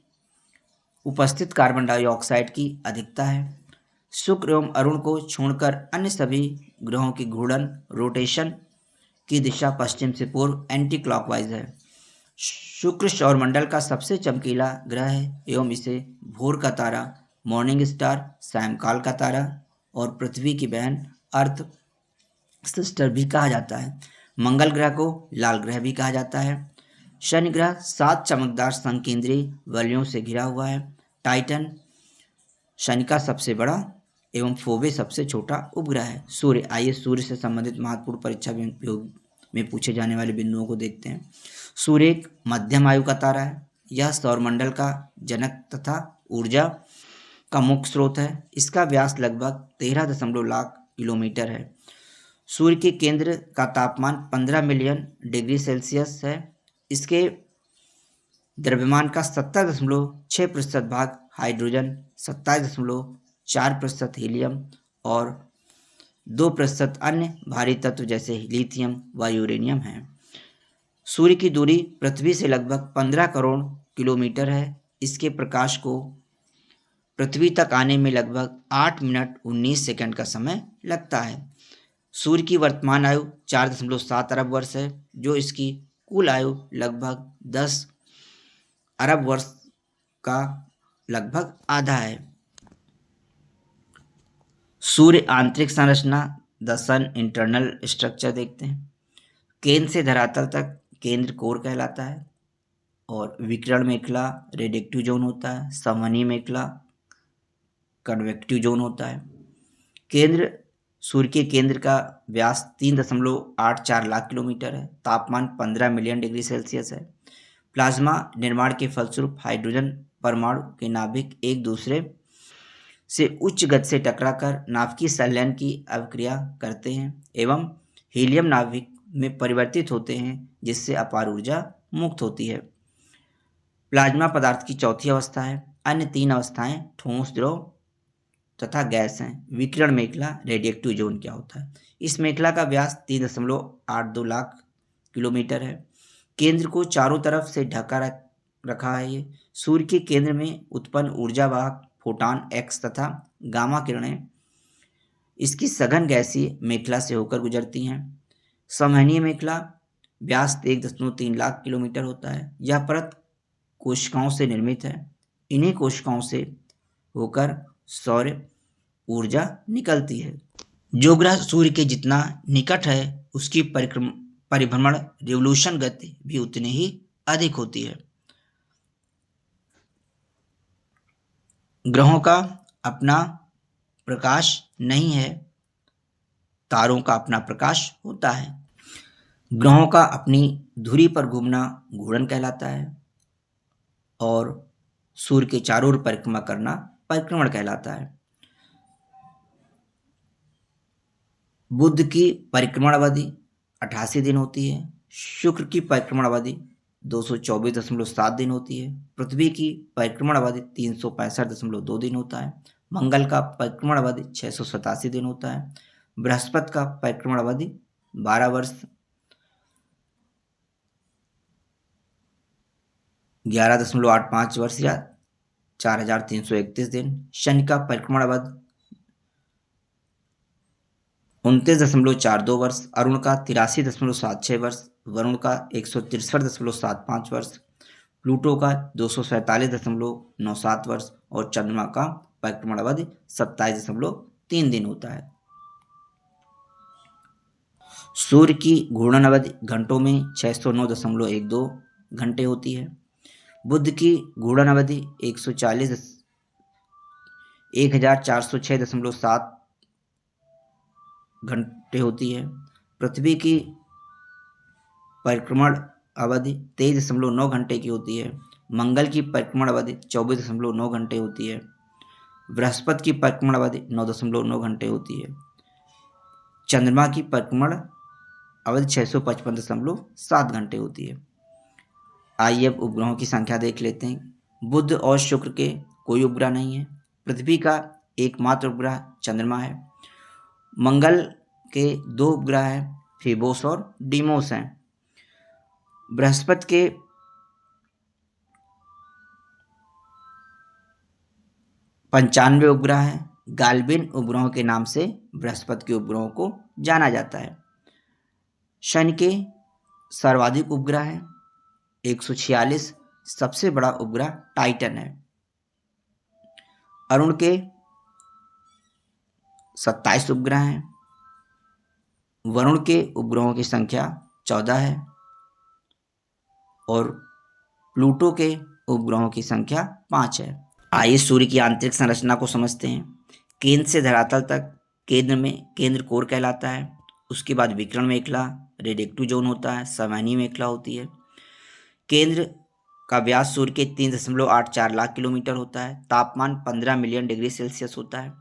उपस्थित कार्बन डाइऑक्साइड की अधिकता है। शुक्र एवं अरुण को छोड़कर अन्य सभी ग्रहों की घूर्णन रोटेशन की दिशा पश्चिम से पूर्व एंटी क्लॉकवाइज है। शुक्र सौरमंडल का सबसे चमकीला ग्रह है एवं इसे भोर का तारा, मॉर्निंग स्टार, सायंकाल का तारा और पृथ्वी की बहन अर्थ सिस्टर भी कहा जाता है। मंगल ग्रह को लाल ग्रह भी कहा जाता है। शनि ग्रह 7 चमकदार संकेंद्रीय वलयों से घिरा हुआ है। टाइटन शनि का सबसे बड़ा एवं फोबे सबसे छोटा उपग्रह है। सूर्य, आइए सूर्य से संबंधित महत्वपूर्ण परीक्षा में पूछे जाने वाले बिंदुओं को देखते हैं। सूर्य एक मध्यम आयु का तारा है। यह सौरमंडल का जनक तथा ऊर्जा का मुख्य स्रोत है। इसका व्यास लगभग 13 लाख किलोमीटर है। सूर्य के केंद्र का तापमान 15 मिलियन डिग्री सेल्सियस है। इसके द्रव्यमान का 70.6% भाग हाइड्रोजन, 27.4% हीलियम और 2% अन्य भारी तत्व जैसे लिथियम व यूरेनियम है। सूर्य की दूरी पृथ्वी से लगभग 15 करोड़ किलोमीटर है। इसके प्रकाश को पृथ्वी तक आने में लगभग 8 मिनट 19 सेकंड का समय लगता है। सूर्य की वर्तमान आयु 4.7 अरब वर्ष है, जो इसकी कुल आयु लगभग 10 अरब वर्ष का लगभग आधा है। सूर्य आंतरिक संरचना, द सन इंटरनल स्ट्रक्चर देखते हैं। केंद्र से धरातल तक केंद्र कोर कहलाता है और विकिरण मेखला रेडिएक्टिव जोन होता है। संवहनीय मेखला कन्वेक्टिव जोन होता है। केंद्र सूर्य के केंद्र का व्यास 3.84 लाख किलोमीटर है। तापमान 15 मिलियन डिग्री सेल्सियस है। प्लाज्मा निर्माण के फलस्वरूप हाइड्रोजन परमाणु के नाभिक एक दूसरे से उच्च गति से टकराकर नाभिकीय संलयन की अभिक्रिया करते हैं एवं हीलियम नाभिक में परिवर्तित होते हैं, जिससे अपार ऊर्जा मुक्त होती है। प्लाज्मा पदार्थ की चौथी अवस्था है। अन्य 3 अवस्थाएं ठोस, द्रव तथा गैस हैं। विकिरण मेखला रेडिएक्टिव जोन क्या होता है? इस मेखला का व्यास 3.82 लाख किलोमीटर है। केंद्र को चारों तरफ से ढका रखा है। ये सूर्य के केंद्र में उत्पन्न ऊर्जा वाहक फोटॉन एक्स तथा गामा किरणें इसकी सघन गैसीय मेखला से होकर गुजरती हैं। संवहनीय मेखला व्यास 1.3 लाख किलोमीटर होता है। यह परत कोशिकाओं से निर्मित है। इन्हीं कोशिकाओं से होकर सौर ऊर्जा निकलती है। जो ग्रह सूर्य के जितना निकट है उसकी परिभ्रमण रिवोल्यूशन गति भी उतनी ही अधिक होती है। ग्रहों का अपना प्रकाश नहीं है, तारों का अपना प्रकाश होता है। ग्रहों का अपनी धुरी पर घूमना घूर्णन कहलाता है और सूर्य के चारों ओर परिक्रमा करना परिक्रमण कहलाता है। बुध की परिक्रमण अवधि 88 दिन होती है। शुक्र की परिक्रमण अवधि 224.7 दिन होती है। पृथ्वी की परिक्रमण अवधि 365.2 दिन होता है। मंगल का परिक्रमण अवधि 687 दिन होता है। बृहस्पति का परिक्रमण अवधि 12 वर्ष 11.85 वर्ष या 4331 दिन। शनि का परिक्रमण अवधि 29.42 वर्ष। अरुण का 83.76 वर्ष। वरुण का 163.75 वर्ष। प्लूटो का 247.97 वर्ष और चंद्रमा का परिक्रमण अवधि 27.3 दिन होता है। सूर्य की घूर्णन अवधि घंटों में 609.12 घंटे होती है। बुध की घूर्णन अवधि 1406.7 घंटे होती है। पृथ्वी की परिक्रमण अवधि 23.9 घंटे की होती है। मंगल की परिक्रमण अवधि 24.9 घंटे होती है। बृहस्पति की परिक्रमण अवधि 9.9 घंटे होती है। चंद्रमा की परिक्रमण अवधि 655.7 घंटे होती है। आइए अब उपग्रहों की संख्या देख लेते हैं। बुध और शुक्र के कोई उपग्रह नहीं है। पृथ्वी का एकमात्र उपग्रह चंद्रमा है। मंगल के 2 उपग्रह हैं, फीबोस और डीमोस हैं। बृहस्पति के 95 उपग्रह हैं। गाल्बिन उपग्रहों के नाम से बृहस्पति के उपग्रहों को जाना जाता है। शनि के सर्वाधिक उपग्रह हैं 146। सबसे बड़ा उपग्रह टाइटन है। अरुण के 27 उपग्रह हैं। वरुण के उपग्रहों की संख्या 14 है और प्लूटो के उपग्रहों की संख्या 5 है। आइए सूर्य की आंतरिक संरचना को समझते हैं। केंद्र से धरातल तक केंद्र में केंद्र कोर कहलाता है। उसके बाद विकिरण मेखला, रेडिएक्टिव जोन होता है, संवहनी मेखला होती है। केंद्र का व्यास सूर्य के 3.84 लाख किलोमीटर होता है। तापमान 15 मिलियन डिग्री सेल्सियस होता है।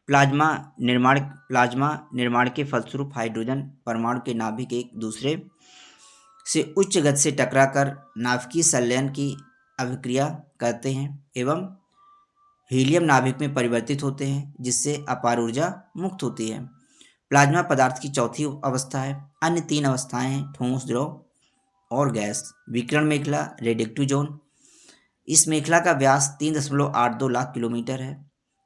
प्लाज्मा निर्माण के फलस्वरूप हाइड्रोजन परमाणु के नाभिक एक दूसरे से उच्च गति से टकराकर नाभिकीय संलयन की अभिक्रिया करते हैं एवं हीलियम नाभिक में परिवर्तित होते हैं, जिससे अपार ऊर्जा मुक्त होती है। प्लाज्मा पदार्थ की चौथी अवस्था है। अन्य 3 अवस्थाएं हैं, ठोस, द्रव और गैस। विकिरण मेखला, रेडिएक्टिव जोन। इस मेखला का व्यास 3.82 लाख किलोमीटर है।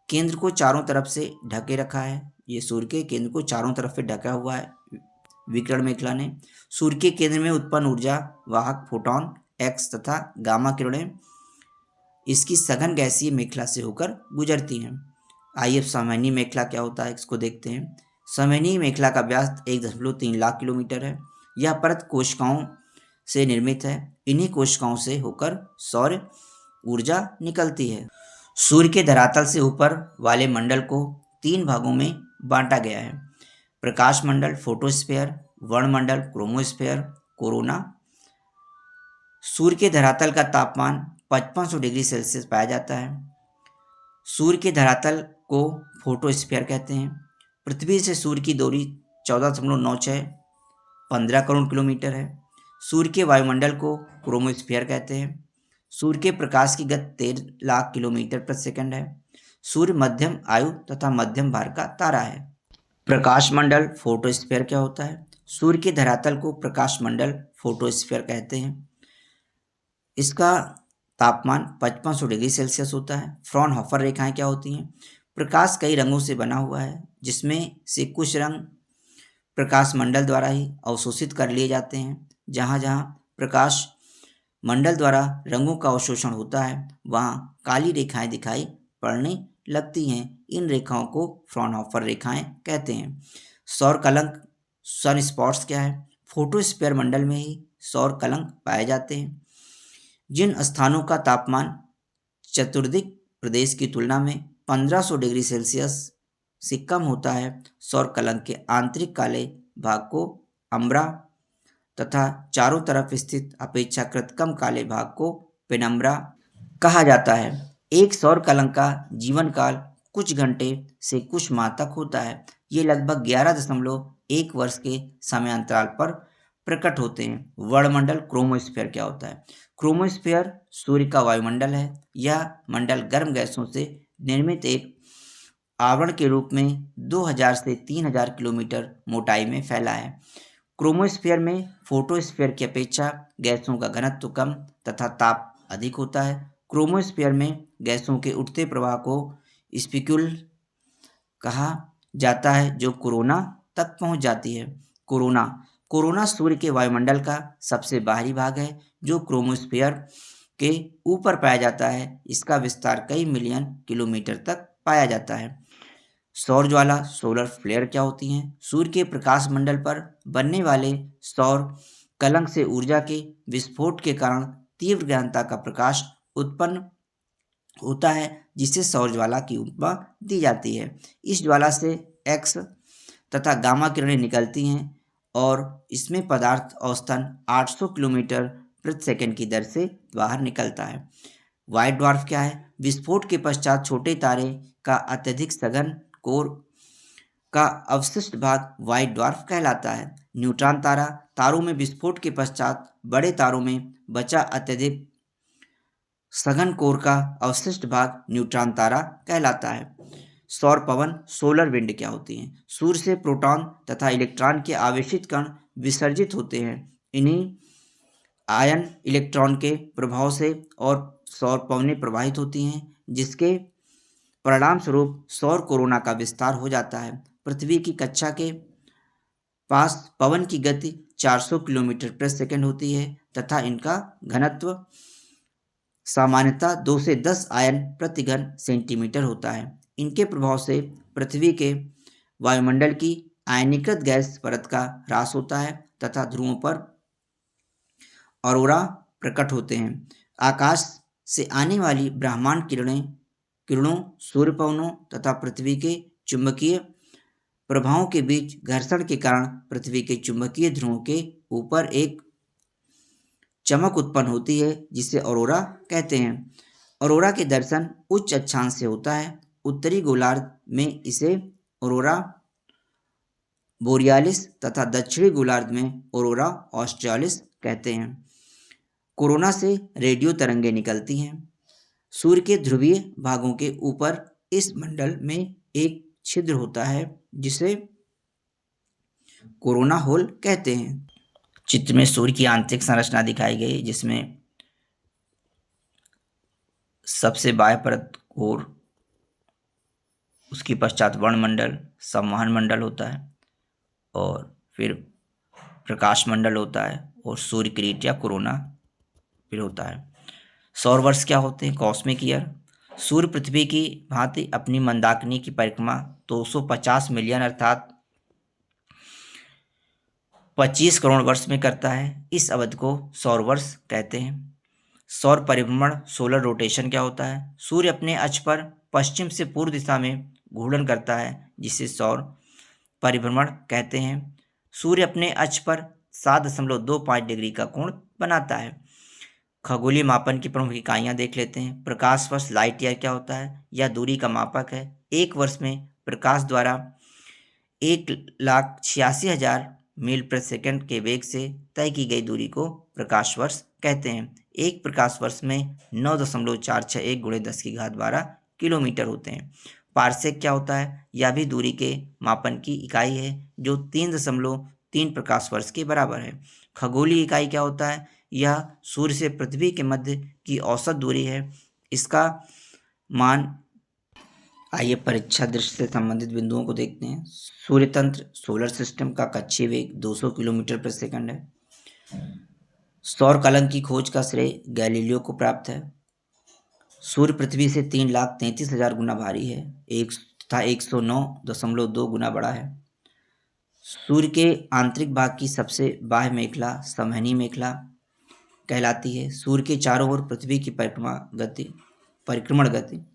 केंद्र को चारों तरफ से ढके रखा है। ये सूर्य के केंद्र को चारों तरफ से ढका हुआ है विकिरण मेखला ने। सूर्य के केंद्र में उत्पन्न ऊर्जा वाहक फोटॉन, एक्स तथा गामा किरणें इसकी सघन गैसीय मेखला से होकर गुजरती हैं। आइए अब संवहनी मेखला क्या होता है इसको देखते हैं। संवहनी मेखला का व्यास 1.3 लाख किलोमीटर है। यह परत कोशिकाओं से निर्मित है। इन्हीं कोशिकाओं से होकर सौर ऊर्जा निकलती है। सूर्य के धरातल से ऊपर वाले मंडल को 3 भागों में बांटा गया है। प्रकाश मंडल, फोटोस्फीयर, वर्णमंडल, क्रोमोस्फीयर, कोरोना। सूर्य के धरातल का तापमान 5500 डिग्री सेल्सियस पाया जाता है। सूर्य के धरातल को फोटोस्फीयर कहते हैं। पृथ्वी से सूर्य की दूरी 14.96 15 करोड़ किलोमीटर है। सूर्य के वायुमंडल को क्रोमोस्फीयर कहते हैं। सूर्य के प्रकाश की गति 13 लाख किलोमीटर प्रति सेकंड है। सूर्य मध्यम आयु तथा मध्यम भार का तारा है। प्रकाश मंडल, फोटोस्फीयर क्या होता है? सूर्य के धरातल को प्रकाश मंडल, फोटोस्फीयर कहते हैं। इसका तापमान 5500 डिग्री सेल्सियस होता है। फ्रॉनहोफर रेखाएं क्या होती हैं? प्रकाश कई रंगों से बना हुआ है, जिसमें से कुछ रंग प्रकाश मंडल द्वारा ही अवशोषित कर लिए जाते हैं। जहाँ जहाँ प्रकाश मंडल द्वारा रंगों का अवशोषण होता है, वहाँ काली रेखाएं दिखाई पड़ने लगती हैं। इन रेखाओं को फ्रॉनहोफर रेखाएं कहते हैं। सौर कलंक, सन स्पॉट्स क्या है? फोटोस्फीयर मंडल में ही सौर कलंक पाए जाते हैं। जिन स्थानों का तापमान चतुर्दिक प्रदेश की तुलना में 1500 डिग्री सेल्सियस से कम होता है, सौर कलंक के आंतरिक काले भाग को अम्ब्रा तथा चारों तरफ स्थित अपेक्षाकृत कम काले भाग को पेनम्ब्रा कहा जाता है। एक सौर कलंक का जीवन काल कुछ घंटे से कुछ माह तक होता है। ये लगभग 11.1 वर्ष के समयांतराल पर प्रकट होते हैं। वर्णमंडल, क्रोमोस्फीयर क्या होता है? क्रोमोस्फीयर सूर्य का वायुमंडल है। यह मंडल गर्म गैसों से निर्मित एक आवरण के रूप में 2000 से 3000 किलोमीटर मोटाई में फैला है। क्रोमोस्फीयर में फोटोस्फीयर की अपेक्षा गैसों का घनत्व कम तथा ताप अधिक होता है। क्रोमोस्फीयर में गैसों के उठते प्रवाह को स्पिक्यूल कहा जाता है, जो कोरोना तक पहुंच जाती है। कोरोना सूर्य के वायुमंडल का सबसे बाहरी भाग है, जो क्रोमोस्फीयर के ऊपर पाया जाता है। इसका विस्तार कई मिलियन किलोमीटर तक पाया जाता है। सौर ज्वाला सोलर फ्लेयर क्या होती हैं? सूर्य के प्रकाश मंडल पर बनने वाले सौर कलंक से ऊर्जा के विस्फोट के कारण तीव्र गहनता का प्रकाश उत्पन्न होता है, जिसे सौर ज्वाला की उपमा दी जाती है। इस ज्वाला से एक्स तथा गामा किरणें निकलती हैं और इसमें पदार्थ औसतन 800 किलोमीटर प्रति सेकंड की दर से बाहर निकलता है। व्हाइट ड्वार्फ क्या है? विस्फोट के पश्चात छोटे तारे का अत्यधिक सघन कोर का अवशिष्ट भाग व्हाइट ड्वार्फ कहलाता है। न्यूट्रॉन तारा तारों में विस्फोट के पश्चात बड़े तारों में बचा अत्यधिक सघन कोर का अवशिष्ट भाग न्यूट्रॉन तारा कहलाता है। सौर पवन सोलर विंड क्या होती हैं? सूर्य से प्रोटॉन तथा इलेक्ट्रॉन के आवेशित कण विसर्जित होते हैं। इन्हीं आयन इलेक्ट्रॉन के प्रभाव से और सौर पवनें प्रवाहित होती हैं, जिसके परिणाम स्वरूप सौर कोरोना का विस्तार हो जाता है। पृथ्वी की कक्षा के पास पवन की गति 400 किलोमीटर प्रति सेकंड होती है तथा इनका घनत्व सामान्यतः 2 से 10 आयन प्रति घन सेंटीमीटर होता है। इनके प्रभाव से पृथ्वी के वायुमंडल की आयनीकृत गैस परत का ह्रास होता है तथा ध्रुवों पर ऑरोरा प्रकट होते हैं। आकाश से आने वाली ब्रह्मांड किरणों सूर्य पवनों तथा पृथ्वी के चुंबकीय प्रभावों के बीच घर्षण के कारण पृथ्वी के चुंबकीय ध्रुवों के ऊपर एक चमक उत्पन्न होती है, जिसे ऑरोरा कहते हैं। ऑरोरा के दर्शन उच्च अक्षांश से होता है। उत्तरी गोलार्ध में इसे ऑरोरा बोरियालिस तथा दक्षिणी गोलार्ध में ऑरोरा ऑस्ट्रेलिस कहते हैं। कोरोना से रेडियो तरंगें निकलती हैं। सूर्य के ध्रुवीय भागों के ऊपर इस मंडल में एक छिद्र होता है, जिसे कोरोना होल कहते हैं। चित्र में सूर्य की आंतरिक संरचना दिखाई गई, जिसमें सबसे बाह्य परत कोर, उसके पश्चात वर्णमंडल, संवहन मंडल होता है और फिर प्रकाश मंडल होता है और सूर्य किरीट या कोरोना फिर होता है। सौर वर्ष क्या होते हैं? Cosmic year. सूर्य पृथ्वी की भांति अपनी मंदाकिनी की परिक्रमा 250 मिलियन अर्थात 25 करोड़ वर्ष में करता है। इस अवधि को सौर वर्ष कहते हैं। सौर परिभ्रमण सोलर रोटेशन क्या होता है? सूर्य अपने अक्ष पर पश्चिम से पूर्व दिशा में घूर्णन करता है, जिसे सौर परिभ्रमण कहते हैं। सूर्य अपने अक्ष पर 7.25 डिग्री का कोण बनाता है। खगोलीय मापन की प्रमुख इकाइयां देख लेते हैं। प्रकाश वर्ष लाइट ईयर क्या होता है? यह दूरी का मापक है। एक वर्ष में प्रकाश द्वारा 1,86,000 मील प्रति सेकंड के वेग से तय की गई दूरी को प्रकाश वर्ष कहते हैं। एक प्रकाश वर्ष में 9.461 गुणे 10⁻12 किलोमीटर होते हैं। पारसेक क्या होता है? यह भी दूरी के मापन की इकाई है, जो 3.3 प्रकाश वर्ष के बराबर है। खगोलीय इकाई क्या होता है? यह सूर्य से पृथ्वी के मध्य की औसत दूरी है। इसका मान, आइए परीक्षा दृष्टि से संबंधित बिंदुओं को देखते हैं। सूर्य तंत्र सोलर सिस्टम का कक्षीय वेग 200 किलोमीटर प्रति सेकंड है। सौर कलंक की खोज का श्रेय गैलीलियो को प्राप्त है। सूर्य पृथ्वी से 3,33,000 गुना भारी है, एक तथा 109.2 गुना बड़ा है। सूर्य के आंतरिक भाग की सबसे बाह्य मेखला संवहनी मेखला कहलाती है। सूर्य के चारों ओर पृथ्वी की परिक्रमण गति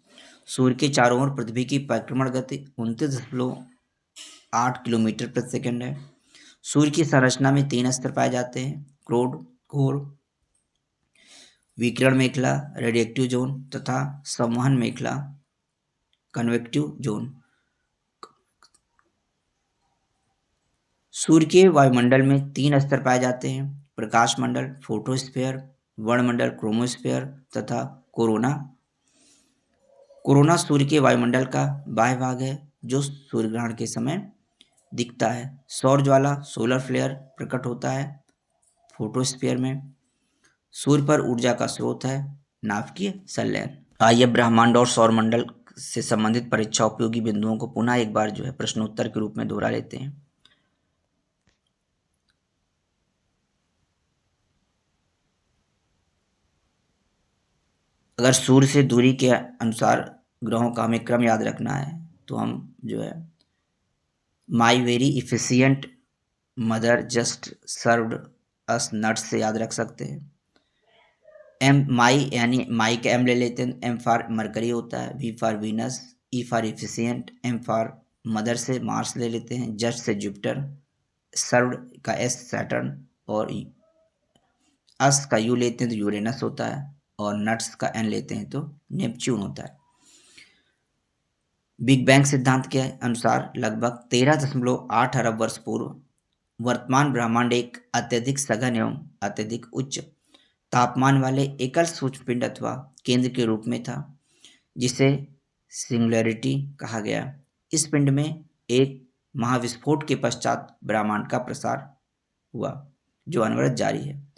सूर्य के चारों ओर पृथ्वी की परिक्रमण गति 29.8 किलोमीटर प्रति सेकंड है। सूर्य की संरचना में 3 स्तर पाए जाते हैं: क्रोड, कोर, विकिरण मेखला, रेडिएक्टिव जोन तथा संवहन मेखला, कन्वेक्टिव जोन। सूर्य के वायुमंडल में 3 स्तर पाए जाते हैं: प्रकाश मंडल, फोटोस्फीयर, वर्णमंडल, क्रोमोस्फीयर तथा कोरोना। कोरोना सूर्य के वायुमंडल का बाह्य भाग है, जो सूर्य ग्रहण के समय दिखता है। सौर ज्वाला सोलर फ्लेयर प्रकट होता है फोटोस्फीयर में। सूर्य पर ऊर्जा का स्रोत है नाभिकीय संलयन। आइए ब्रह्मांड और सौरमंडल से संबंधित परीक्षा उपयोगी बिंदुओं को पुनः एक बार प्रश्नोत्तर के रूप में दोहरा लेते हैं। अगर सूर्य से दूरी के अनुसार ग्रहों का हमें क्रम याद रखना है, तो हम जो है my very efficient mother just served us nuts से याद रख सकते हैं। एम माई यानी माई का एम ले लेते हैं, एम फॉर मरकरी होता है, V for Venus, E for efficient, M for mother से मार्स ले लेते हैं, जस्ट से जुपिटर, सर्व्ड का एस सैटर्न, और अस का यू लेते हैं तो यूरेनस होता है, और नट्स का एन लेते हैं तो नेपच्यून होता है। बिग बैंग सिद्धांत के अनुसार लगभग 13.8 अरब वर्ष पूर्व वर्तमान ब्रह्मांड एक अत्यधिक सघन एवं अत्यधिक उच्च तापमान वाले एकल सूक्ष्मपिंड अथवा केंद्र के रूप में था, जिसे सिंगुलैरिटी कहा गया। इस पिंड में एक महाविस्फोट के पश्चात ब्रह्मांड का प्रसार हुआ, जो अनवरत जारी है।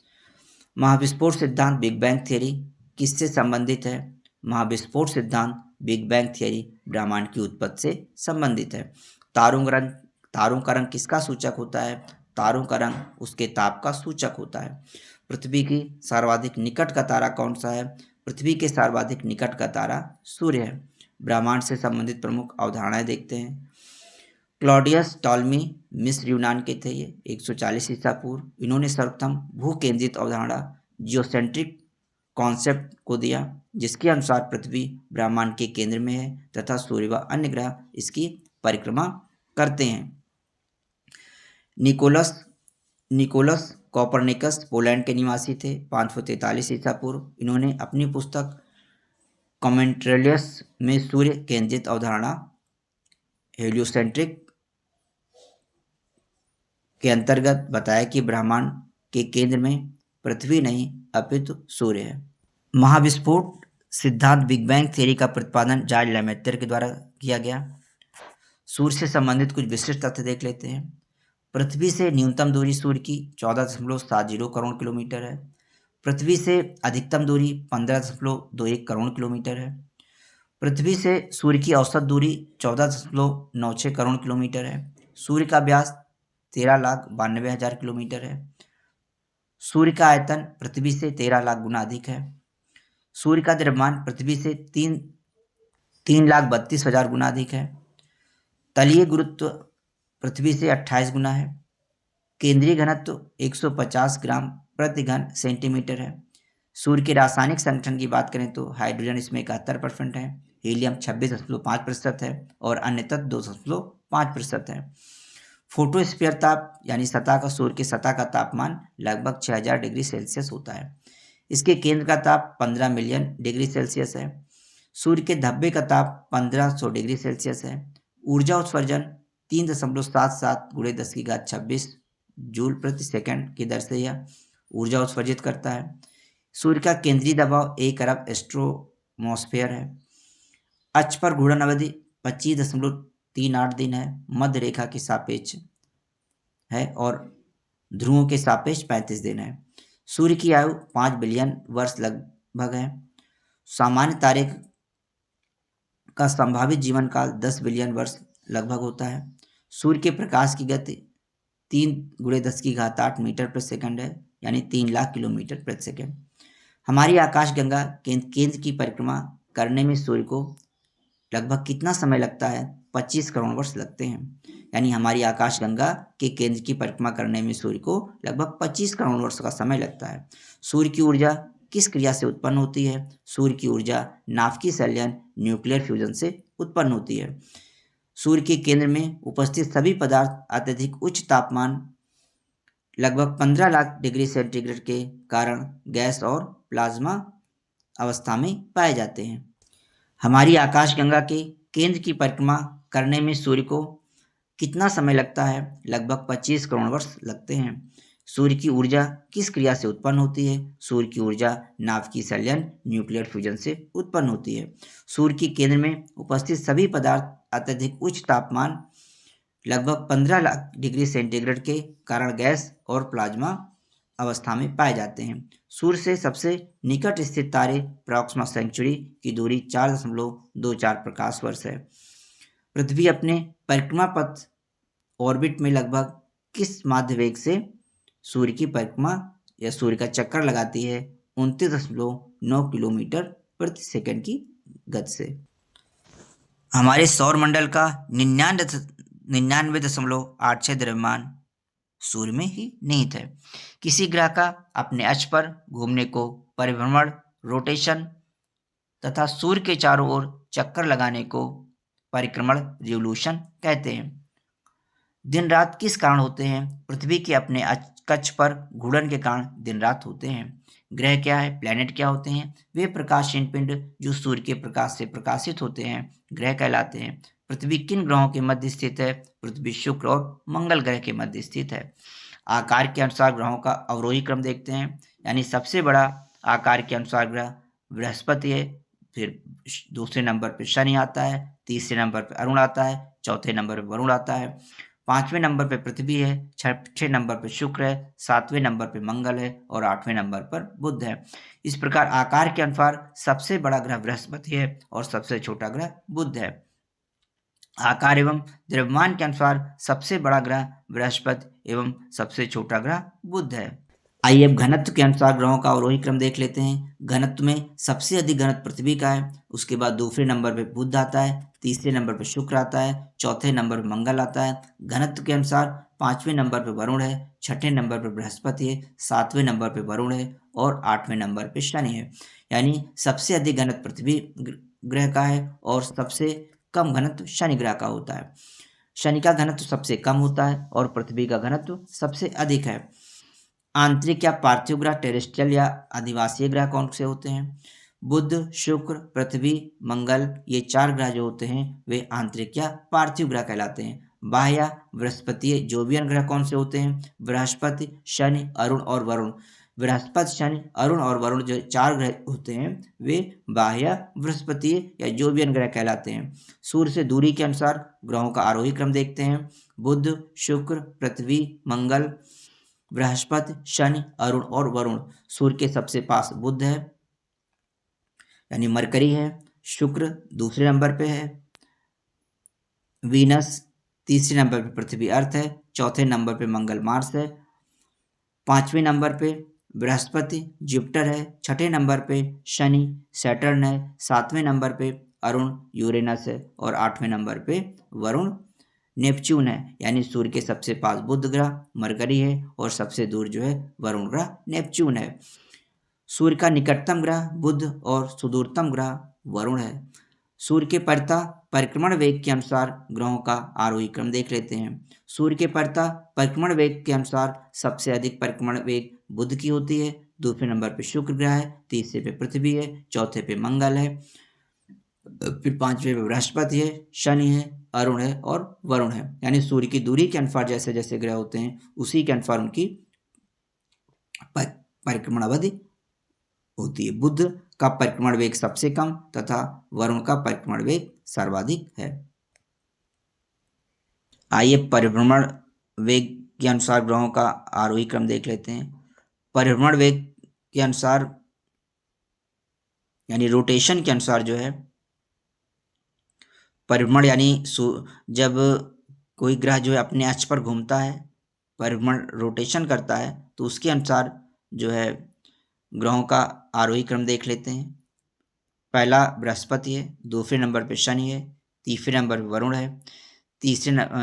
महाविस्फोट सिद्धांत बिग बैंग थियरी किससे संबंधित है? महाविस्फोट सिद्धांत बिग बैंग थियरी ब्रह्मांड की उत्पत्ति से संबंधित है। तारों का रंग किसका सूचक होता है? तारों का रंग उसके ताप का सूचक होता है। पृथ्वी की सर्वाधिक निकट का तारा कौन सा है? पृथ्वी के सर्वाधिक निकट का तारा सूर्य है। ब्रह्मांड से संबंधित प्रमुख अवधारणाएं देखते हैं। क्लॉडियस टॉलमी मिस्र यूनान के थे, ये 140 ईसा पूर्व। इन्होंने सर्वप्रथम भू केंद्रित अवधारणा जियोसेंट्रिक कॉन्सेप्ट को दिया, जिसके अनुसार पृथ्वी ब्रह्मांड के केंद्र में है तथा सूर्य व अन्य ग्रह इसकी परिक्रमा करते हैं। निकोलस कोपरनिकस पोलैंड के निवासी थे, 543 ईसा पूर्व। इन्होंने अपनी पुस्तक कॉमेंट्रेलियस में सूर्य केंद्रित अवधारणा हेलियोसेंट्रिक के अंतर्गत बताया कि ब्रह्मांड के केंद्र में पृथ्वी नहीं अपितु सूर्य है। महाविस्फोट सिद्धांत बिग बैंग थ्योरी का प्रतिपादन जॉर्ज लेमेत्र के द्वारा किया गया। सूर्य से संबंधित कुछ विशिष्ट तथ्य देख लेते हैं। पृथ्वी से न्यूनतम दूरी सूर्य की 14.70 करोड़ किलोमीटर है। पृथ्वी से अधिकतम दूरी 15.21 करोड़ किलोमीटर है। पृथ्वी से सूर्य की औसत दूरी 14.96 करोड़ किलोमीटर है। सूर्य का व्यास 13,92,000 किलोमीटर है। सूर्य का आयतन पृथ्वी से 13 लाख गुना अधिक है। सूर्य का द्रव्यमान पृथ्वी से 3,32,000 गुना अधिक है। तलीय गुरुत्व पृथ्वी से 28 गुना है। केंद्रीय घनत्व 150 ग्राम प्रति घन सेंटीमीटर है। सूर्य के रासायनिक संगठन की बात करें तो हाइड्रोजन इसमें 71% है, हीलियम 26.5% है और अन्य तत्व 2.5% है। फोटोस्फीयर ताप यानी सतह का सूर्य की सतह का तापमान लगभग 6000 डिग्री सेल्सियस होता है। इसके केंद्र का ताप 15 मिलियन डिग्री सेल्सियस है। सूर्य के धब्बे का ताप 1500 डिग्री सेल्सियस है। ऊर्जा उत्सर्जन 3.77 × 10⁻26 जूल प्रति सेकंड की दर से यह ऊर्जा उत्सर्जित करता है। सूर्य का केंद्रीय दबाव 1 अरब एस्ट्रोमॉस्फेयर है। अक्ष पर घूर्णन अवधि 25.38 दिन है। मध्य रेखा के सापेक्ष है और ध्रुवों के सापेक्ष 35 दिन है। सूर्य की आयु 5 बिलियन वर्ष लगभग है। सामान्य तारे का संभावित जीवन काल 10 बिलियन वर्ष लगभग होता है। सूर्य के प्रकाश की गति 3 × 10⁸ मीटर प्रति सेकंड है, यानी 3 लाख किलोमीटर प्रति सेकंड। हमारी आकाशगंगा केंद्र की परिक्रमा करने में सूर्य को लगभग कितना समय लगता है? 25 करोड़ वर्ष लगते हैं। यानी हमारी आकाशगंगा के केंद्र की परिक्रमा करने में सूर्य को लगभग 25 करोड़ वर्ष का समय लगता है। सूर्य की ऊर्जा किस क्रिया से उत्पन्न होती है? सूर्य की ऊर्जा नाभिकीय संलयन न्यूक्लियर फ्यूजन से उत्पन्न होती है। सूर्य के केंद्र में उपस्थित सभी पदार्थ अत्यधिक उच्च तापमान लगभग 15 लाख डिग्री सेंटीग्रेड के कारण गैस और प्लाज्मा अवस्था में पाए जाते हैं। हमारी आकाशगंगा के केंद्र की परिक्रमा करने में सूर्य को कितना समय लगता है? लगभग 25 करोड़ वर्ष लगते हैं। सूर्य की ऊर्जा किस क्रिया से उत्पन्न होती है? सूर्य की ऊर्जा नाभिकीय संलयन न्यूक्लियर फ्यूजन से उत्पन्न होती है। सूर्य के केंद्र में उपस्थित सभी पदार्थ अत्यधिक उच्च तापमान लगभग 15 लाख डिग्री सेंटीग्रेड के कारण गैस और प्लाज्मा अवस्था में पाए जाते हैं। सूर्य से सबसे निकट स्थित तारे प्रॉक्सिमा सेंचुरी की दूरी 4.24 प्रकाश वर्ष है। पृथ्वी अपने परिक्रमा पथ ऑर्बिट में लगभग किस माध्य वेग से सूर्य की परिक्रमा या सूर्य का चक्कर लगाती है? 29.9 किलोमीटर प्रति सेकंड की गति से। हमारे सौर मंडल का 99.86 द्रव्यमान सूर्य में ही निहित है। किसी ग्रह का अपने अक्ष पर घूमने को परिभ्रमण, रोटेशन तथा सूर्य के चारों ओर चक्कर लगाने को परिक्रमण, रिवोल्यूशन कहते हैं। दिन रात किस कारण होते हैं? पृथ्वी के अपने कक्ष पर घूर्णन के कारण दिन रात होते हैं। ग्रह क्या है? प्लैनेट क्या होते हैं? वे प्रकाशहीन पिंड जो सूर्य के प्रकाश से प्रकाशित होते हैं ग्रह कहलाते हैं। पृथ्वी किन ग्रहों के मध्य स्थित है? पृथ्वी शुक्र और मंगल ग्रह के मध्य स्थित है। आकार के अनुसार ग्रहों का अवरोही क्रम देखते हैं, यानी सबसे बड़ा आकार के अनुसार ग्रह बृहस्पति है, फिर दूसरे नंबर पर शनि आता है, तीसरे नंबर पर अरुण आता है, चौथे नंबर पर वरुण आता है, पांचवें नंबर पर पृथ्वी है, छठे नंबर पर शुक्र है, सातवें नंबर पर मंगल है और आठवें नंबर पर बुध है। इस प्रकार आकार के अनुसार सबसे बड़ा ग्रह बृहस्पति है और सबसे छोटा ग्रह बुध है। आकार एवं द्रव्यमान के अनुसार सबसे बड़ा ग्रह बृहस्पति एवं सबसे छोटा ग्रह बुध है। आइए अब घनत्व के अनुसार ग्रहों का अवरोही क्रम देख लेते हैं। घनत्व में सबसे अधिक घनत्व पृथ्वी का है, उसके बाद दूसरे नंबर पे बुध आता है, तीसरे नंबर पे शुक्र आता है, चौथे नंबर पे मंगल आता है। घनत्व के अनुसार पांचवें नंबर पे वरुण है, छठे नंबर पे बृहस्पति है, सातवें नंबर पे वरुण है और आठवें नंबर पे शनि है। यानी सबसे अधिक घनत्व पृथ्वी ग्रह का है और सबसे कम घनत्व शनि ग्रह का होता है। शनि का घनत्व सबसे कम होता है और पृथ्वी का घनत्व सबसे अधिक है। आंतरिक या पार्थिव ग्रह, टेरेस्ट्रियल या अधिवासीय ग्रह कौन से होते हैं? बुध, शुक्र, पृथ्वी, मंगल, ये चार ग्रह जो होते हैं वे आंतरिक या पार्थिव ग्रह कहलाते हैं। बाह्य बृहस्पति जोवियन ग्रह कौन से होते हैं? बृहस्पति, शनि, अरुण और वरुण। बृहस्पति, शनि, अरुण और वरुण जो चार ग्रह होते हैं वे बाह्य बृहस्पति या जोवियन ग्रह कहलाते हैं। सूर्य से दूरी के अनुसार ग्रहों का आरोही क्रम देखते हैं। बुध, शुक्र, पृथ्वी, मंगल, बृहस्पति, शनि, अरुण और वरुण। सूर्य के सबसे पास बुध है यानी मरकरी है, शुक्र दूसरे नंबर पे है, वीनस तीसरे नंबर पे पृथ्वी अर्थ है, चौथे नंबर पे मंगल मार्स है, पांचवें नंबर पे बृहस्पति जुपिटर है, छठे नंबर पे शनि सैटर्न है, सातवें नंबर पे अरुण यूरेनस है और आठवें नंबर पे वरुण नेपच्यून है। यानी सूर्य के सबसे पास बुध ग्रह मरकरी है और सबसे दूर जो है वरुण ग्रह नेपच्यून है। सूर्य का निकटतम ग्रह बुध और सुदूरतम ग्रह वरुण है। सूर्य के परिक्रमण वेग के अनुसार ग्रहों का आरोही क्रम देख लेते हैं। सूर्य के परिक्रमण वेग के अनुसार सबसे अधिक परिक्रमण वेग बुध की होती है, दूसरे नंबर पे शुक्र ग्रह है, तीसरे पे पृथ्वी है, चौथे पे मंगल है, फिर पांचवें पे बृहस्पति है, शनि है, अरुण है और वरुण है। यानी सूर्य की दूरी के अनुसार जैसे जैसे ग्रह होते हैं उसी के अनुसार उनकी परिक्रमण अवधि होती है। बुध का परिक्रमण वेग सबसे कम तथा वरुण का परिक्रमण वेग सर्वाधिक है। आइए परिभ्रमण वेग के अनुसार ग्रहों का आरोही क्रम देख लेते हैं। परिभ्रमण वेग के अनुसार यानी रोटेशन के अनुसार जो है परिभ्रमण यानी जब कोई ग्रह जो है अपने अक्ष पर घूमता है, परिभ्रमण रोटेशन करता है, तो उसके अनुसार जो है ग्रहों का आरोही क्रम देख लेते हैं। पहला बृहस्पति है, दूसरे नंबर पे शनि है, तीसरे नंबर पे वरुण है,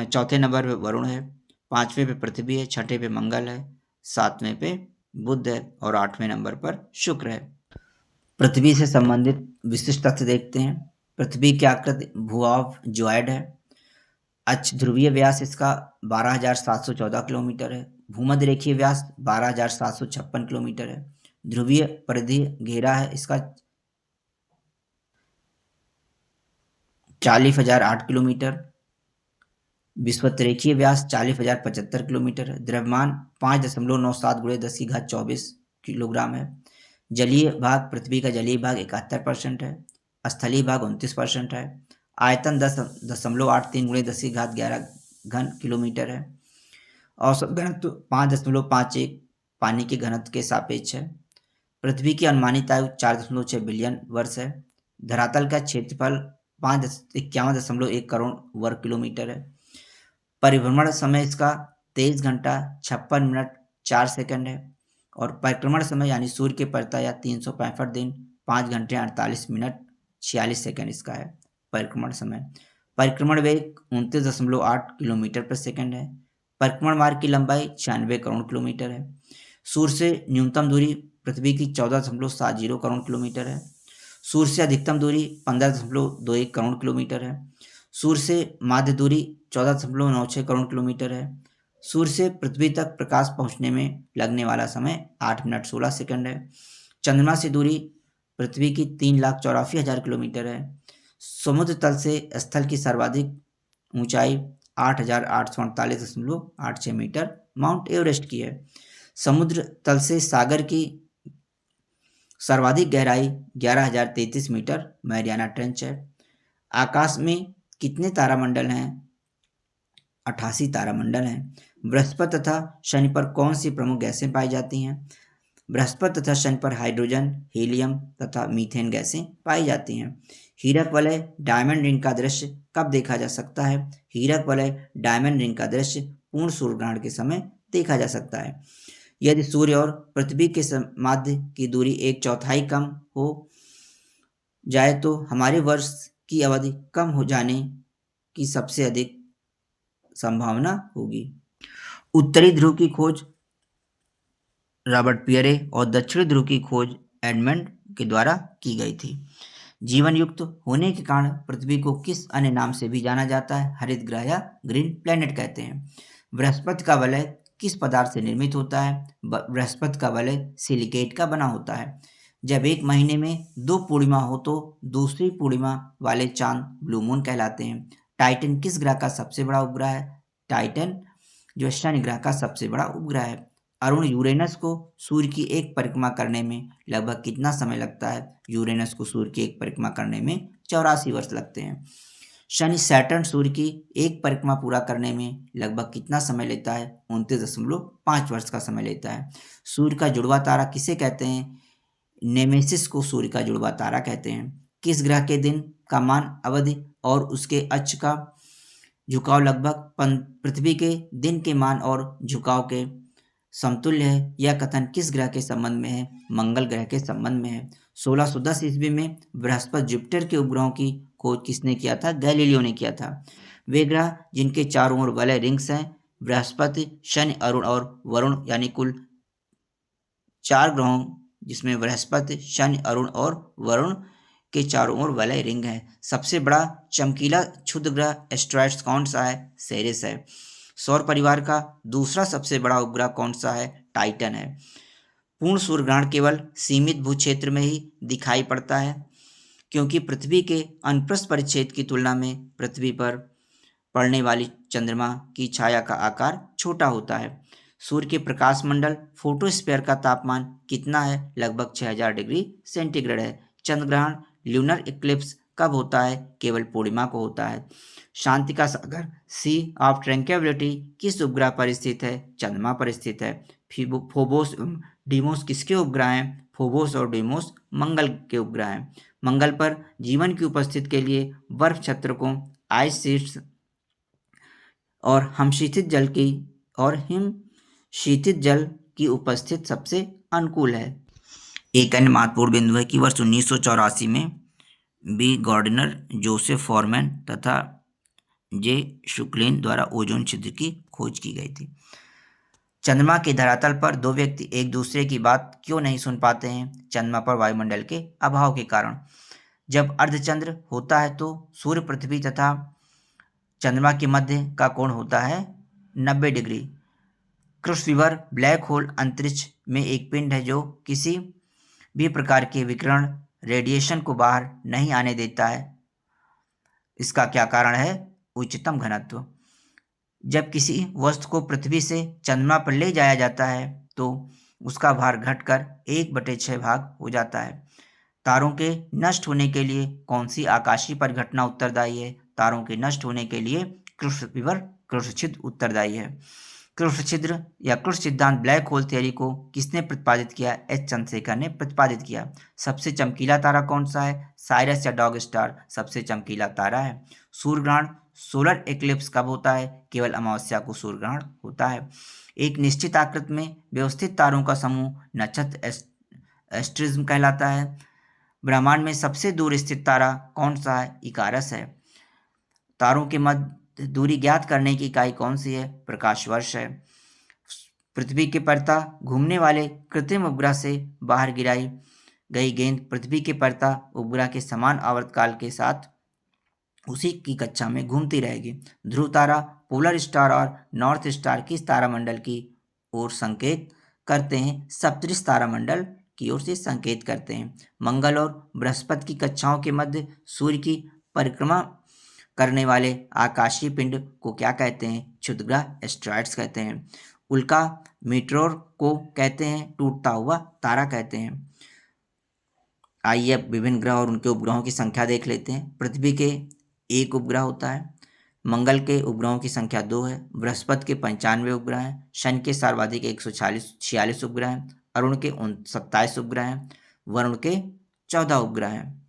चौथे नंबर पे वरुण है, पांचवें पे पृथ्वी है, छठे पे मंगल है, सातवें पे बुध है और आठवें नंबर पर शुक्र है। पृथ्वी से संबंधित विशिष्ट तथ्य देखते हैं। पृथ्वी की आकृति भूभाग ज्वाइड है। अक्ष ध्रुवीय व्यास इसका 12,714 किलोमीटर है। भूमध्य रेखीय व्यास 12,756 किलोमीटर है। ध्रुवीय परिधि घेरा है इसका 40,008 किलोमीटर। विषुवत रेखीय व्यास 40,075 किलोमीटर है। द्रव्यमान 5.97 गुणे 10 की घात 24 किलोग्राम है। जलीय भाग पृथ्वी का जलीय भाग 71% है। स्थलीय भाग 29% है। आयतन 10.83 गुणे 10 की घात 11 घन किलोमीटर है। औसत घनत्व 5.51 पानी के घनत्व के सापेक्ष है। पृथ्वी की अनुमानित आयु 4.6 बिलियन वर्ष है। धरातल का क्षेत्रफल 51.1 करोड़ वर्ग किलोमीटर है। परिभ्रमण समय इसका 23 घंटा 56 मिनट 4 सेकंड है और परिक्रमण समय यानी सूर्य के परितः या 365 दिन 5 घंटे 48 मिनट 46 सेकंड इसका है। परिक्रमण समय, परिक्रमण वेग 29.8 किलोमीटर पर सेकंड है। परिक्रमण मार्ग की लंबाई 96 करोड़ किलोमीटर है। सूर्य से न्यूनतम दूरी पृथ्वी की 14.70 करोड़ किलोमीटर है। सूर्य से अधिकतम दूरी 15.21 करोड़ किलोमीटर है। सूर्य से माध्य दूरी 14.96 करोड़ किलोमीटर है। सूर्य से पृथ्वी तक प्रकाश पहुंचने में लगने वाला समय 8 मिनट 16 सेकंड है। चंद्रमा से दूरी पृथ्वी की 3,84,000 किलोमीटर है। समुद्र तल से स्थल की सर्वाधिक ऊंचाई 8,848.86 मीटर माउंट एवरेस्ट की है। समुद्र तल से सागर की सर्वाधिक गहराई 11,033 मीटर मैरियाना ट्रेंच है। आकाश में कितने तारामंडल हैं? 88 तारामंडल हैं। बृहस्पति तथा शनि पर कौन सी प्रमुख गैसें पाई जाती हैं? बृहस्पति तथा शनि पर हाइड्रोजन, हीलियम तथा मीथेन गैसें पाई जाती हैं। हीरक वलय डायमंड रिंग का दृश्य कब देखा जा सकता है? हीरक वलय डायमंड रिंग का दृश्य पूर्ण सूर्य ग्रहण के समय देखा जा सकता है। यदि सूर्य और पृथ्वी के मध्य की दूरी 1/4 कम हो जाए तो हमारे वर्ष की अवधि कम हो जाने की सबसे अधिक संभावना होगी। उत्तरी ध्रुव की खोज रॉबर्ट पियरे और दक्षिणी ध्रुव की खोज एडमंड के द्वारा की गई थी। जीवन युक्त होने के कारण पृथ्वी को किस अन्य नाम से भी जाना जाता है? हरित ग्रह या ग्रीन प्लेनेट कहते हैं। बृहस्पति का वलय किस पदार्थ से निर्मित होता है? बृहस्पति का वलय सिलिकेट का बना होता है। जब एक महीने में 2 पूर्णिमा हो तो दूसरी पूर्णिमा वाले चांद ब्लू मून कहलाते हैं। टाइटन किस ग्रह का सबसे बड़ा उपग्रह है? टाइटन जो शनि ग्रह का सबसे बड़ा उपग्रह है। अरुण यूरेनस को सूर्य की एक परिक्रमा करने में लगभग कितना समय लगता है? यूरेनस को सूर्य की एक परिक्रमा करने में 84 वर्ष लगते हैं। शनि सैटर्न सूर्य की एक परिक्रमा पूरा करने में लगभग कितना समय लेता है? 29.5 वर्ष का समय लेता है। सूर्य का जुड़वा तारा किसे कहते हैं? नेमेसिस को सूर्य का जुड़वा तारा कहते हैं। किस ग्रह के दिन का मान अवधि और उसके अक्ष का झुकाव लगभग पृथ्वी के दिन के मान और झुकाव के समतुल्य है? यह कथन किस ग्रह के संबंध में है? मंगल ग्रह के संबंध में है। 1610 ईस्वी में बृहस्पति जुपिटर के उपग्रहों की खोज किसने किया था? गैलीलियो ने किया था। वे ग्रह जिनके चारों ओर वलय रिंग्स हैं बृहस्पति, शनि, अरुण और वरुण, यानी कुल 4 ग्रहों जिसमें बृहस्पति, शनि, अरुण और वरुण के चारों ओर वलय रिंग है। सबसे बड़ा चमकीला क्षुद्र ग्रह एस्ट्रॉयड्स कौन सा है? सेरेस है। सौर परिवार का दूसरा सबसे बड़ा उपग्रह कौन सा है? टाइटन है। पूर्ण सूर्य ग्रहण केवल सीमित भूक्षेत्र में ही दिखाई पड़ता है क्योंकि पृथ्वी के अनुप्रस्थ परिच्छेद की तुलना में पृथ्वी पर पड़ने वाली चंद्रमा की छाया का आकार छोटा होता है। सूर्य के प्रकाश मंडल फोटोस्फीयर का तापमान कितना है? लगभग 6000 डिग्री सेंटीग्रेड है। चंद्र ग्रहण ल्यूनर इक्लिप्स कब होता है? केवल पूर्णिमा को होता है। शांति का सागर सी ऑफ ट्रैंक्विलिटी किस उपग्रह पर स्थित है? चंद्रमा पर स्थित है। फोबोस डीमोस किसके उपग्रह हैं? फोबोस और डीमोस मंगल के उपग्रह हैं। मंगल पर जीवन की उपस्थिति के लिए बर्फ छत्रकों, आइस शीट्स और हिम शीतित जल की उपस्थिति सबसे अनुकूल है। एक अन्य महत्वपूर्ण बिंदु है कि वर्ष 1984 में बी गॉर्डनर, जोसेफ फॉरमैन तथा जे शुक्लेन द्वारा ओजोन छिद्र की खोज की गई थी। चंद्रमा के धरातल पर 2 व्यक्ति एक दूसरे की बात क्यों नहीं सुन पाते हैं? चंद्रमा पर वायुमंडल के अभाव के कारण। जब अर्धचंद्र होता है तो सूर्य, पृथ्वी तथा चंद्रमा के मध्य का कोण होता है 90 डिग्री। क्रूसिफर ब्लैक होल अंतरिक्ष में एक पिंड है जो किसी भी प्रकार के विकिरण रेडिएशन को बाहर नहीं आने देता है। इसका क्या कारण है? उच्चतम घनत्व। जब किसी वस्तु को पृथ्वी से चंद्रमा पर ले जाया जाता है तो उसका भार घटकर 1/6 भाग हो जाता है। तारों के नष्ट होने के लिए कौन सी आकाशीय परिघटना उत्तरदायी है? तारों के नष्ट होने के लिए क्रूस छिद्र उत्तरदायी है। क्रूस छिद्र या क्रूस सिद्धांत ब्लैक होल थ्योरी को किसने प्रतिपादित किया? एच चंद्रशेखर ने प्रतिपादित किया। सबसे चमकीला तारा कौन सा है? साइरस या डॉग स्टार सबसे चमकीला तारा है। सूर्य ग्रहण सोलर एक्लिप्स कब होता है? केवल अमावस्या को सूर्य ग्रहण होता है। एक निश्चित आकृति में व्यवस्थित तारों का समूह नक्षत्र एस्ट्रिज्म कहलाता है। ब्रह्मांड में सबसे दूर स्थित तारा कौन सा है? इकारस है। तारों के मध्य दूरी ज्ञात करने की इकाई कौन सी है? प्रकाश वर्ष है। पृथ्वी के परता घूमने वाले कृत्रिम उपग्रह से बाहर गिराई गई गेंद पृथ्वी के परता उपग्रह के समान आवर्तकाल के साथ उसी की कक्षा में घूमती रहेगी। ध्रुव तारा, पोलर स्टार और नॉर्थ स्टार किस तारामंडल की ओर संकेत करते हैं? सप्तऋषि तारामंडल की ओर से संकेत करते हैं। मंगल और बृहस्पति की कक्षाओं के मध्य सूर्य की परिक्रमा करने वाले आकाशीय पिंड को क्या कहते हैं? क्षुद्रग्रह, एस्टेरॉयड्स कहते हैं। उल्का मीटरोर को कहते हैं टूटता हुआ तारा कहते हैं। आइए अब विभिन्न ग्रह और उनके उपग्रहों की संख्या देख लेते हैं। पृथ्वी के एक उपग्रह होता है। मंगल के उपग्रहों की संख्या 2 है। बृहस्पति के 95 उपग्रह हैं। शनि के सर्वाधिक 146 उपग्रह हैं। अरुण के 27 उपग्रह हैं। वरुण के 14 उपग्रह हैं।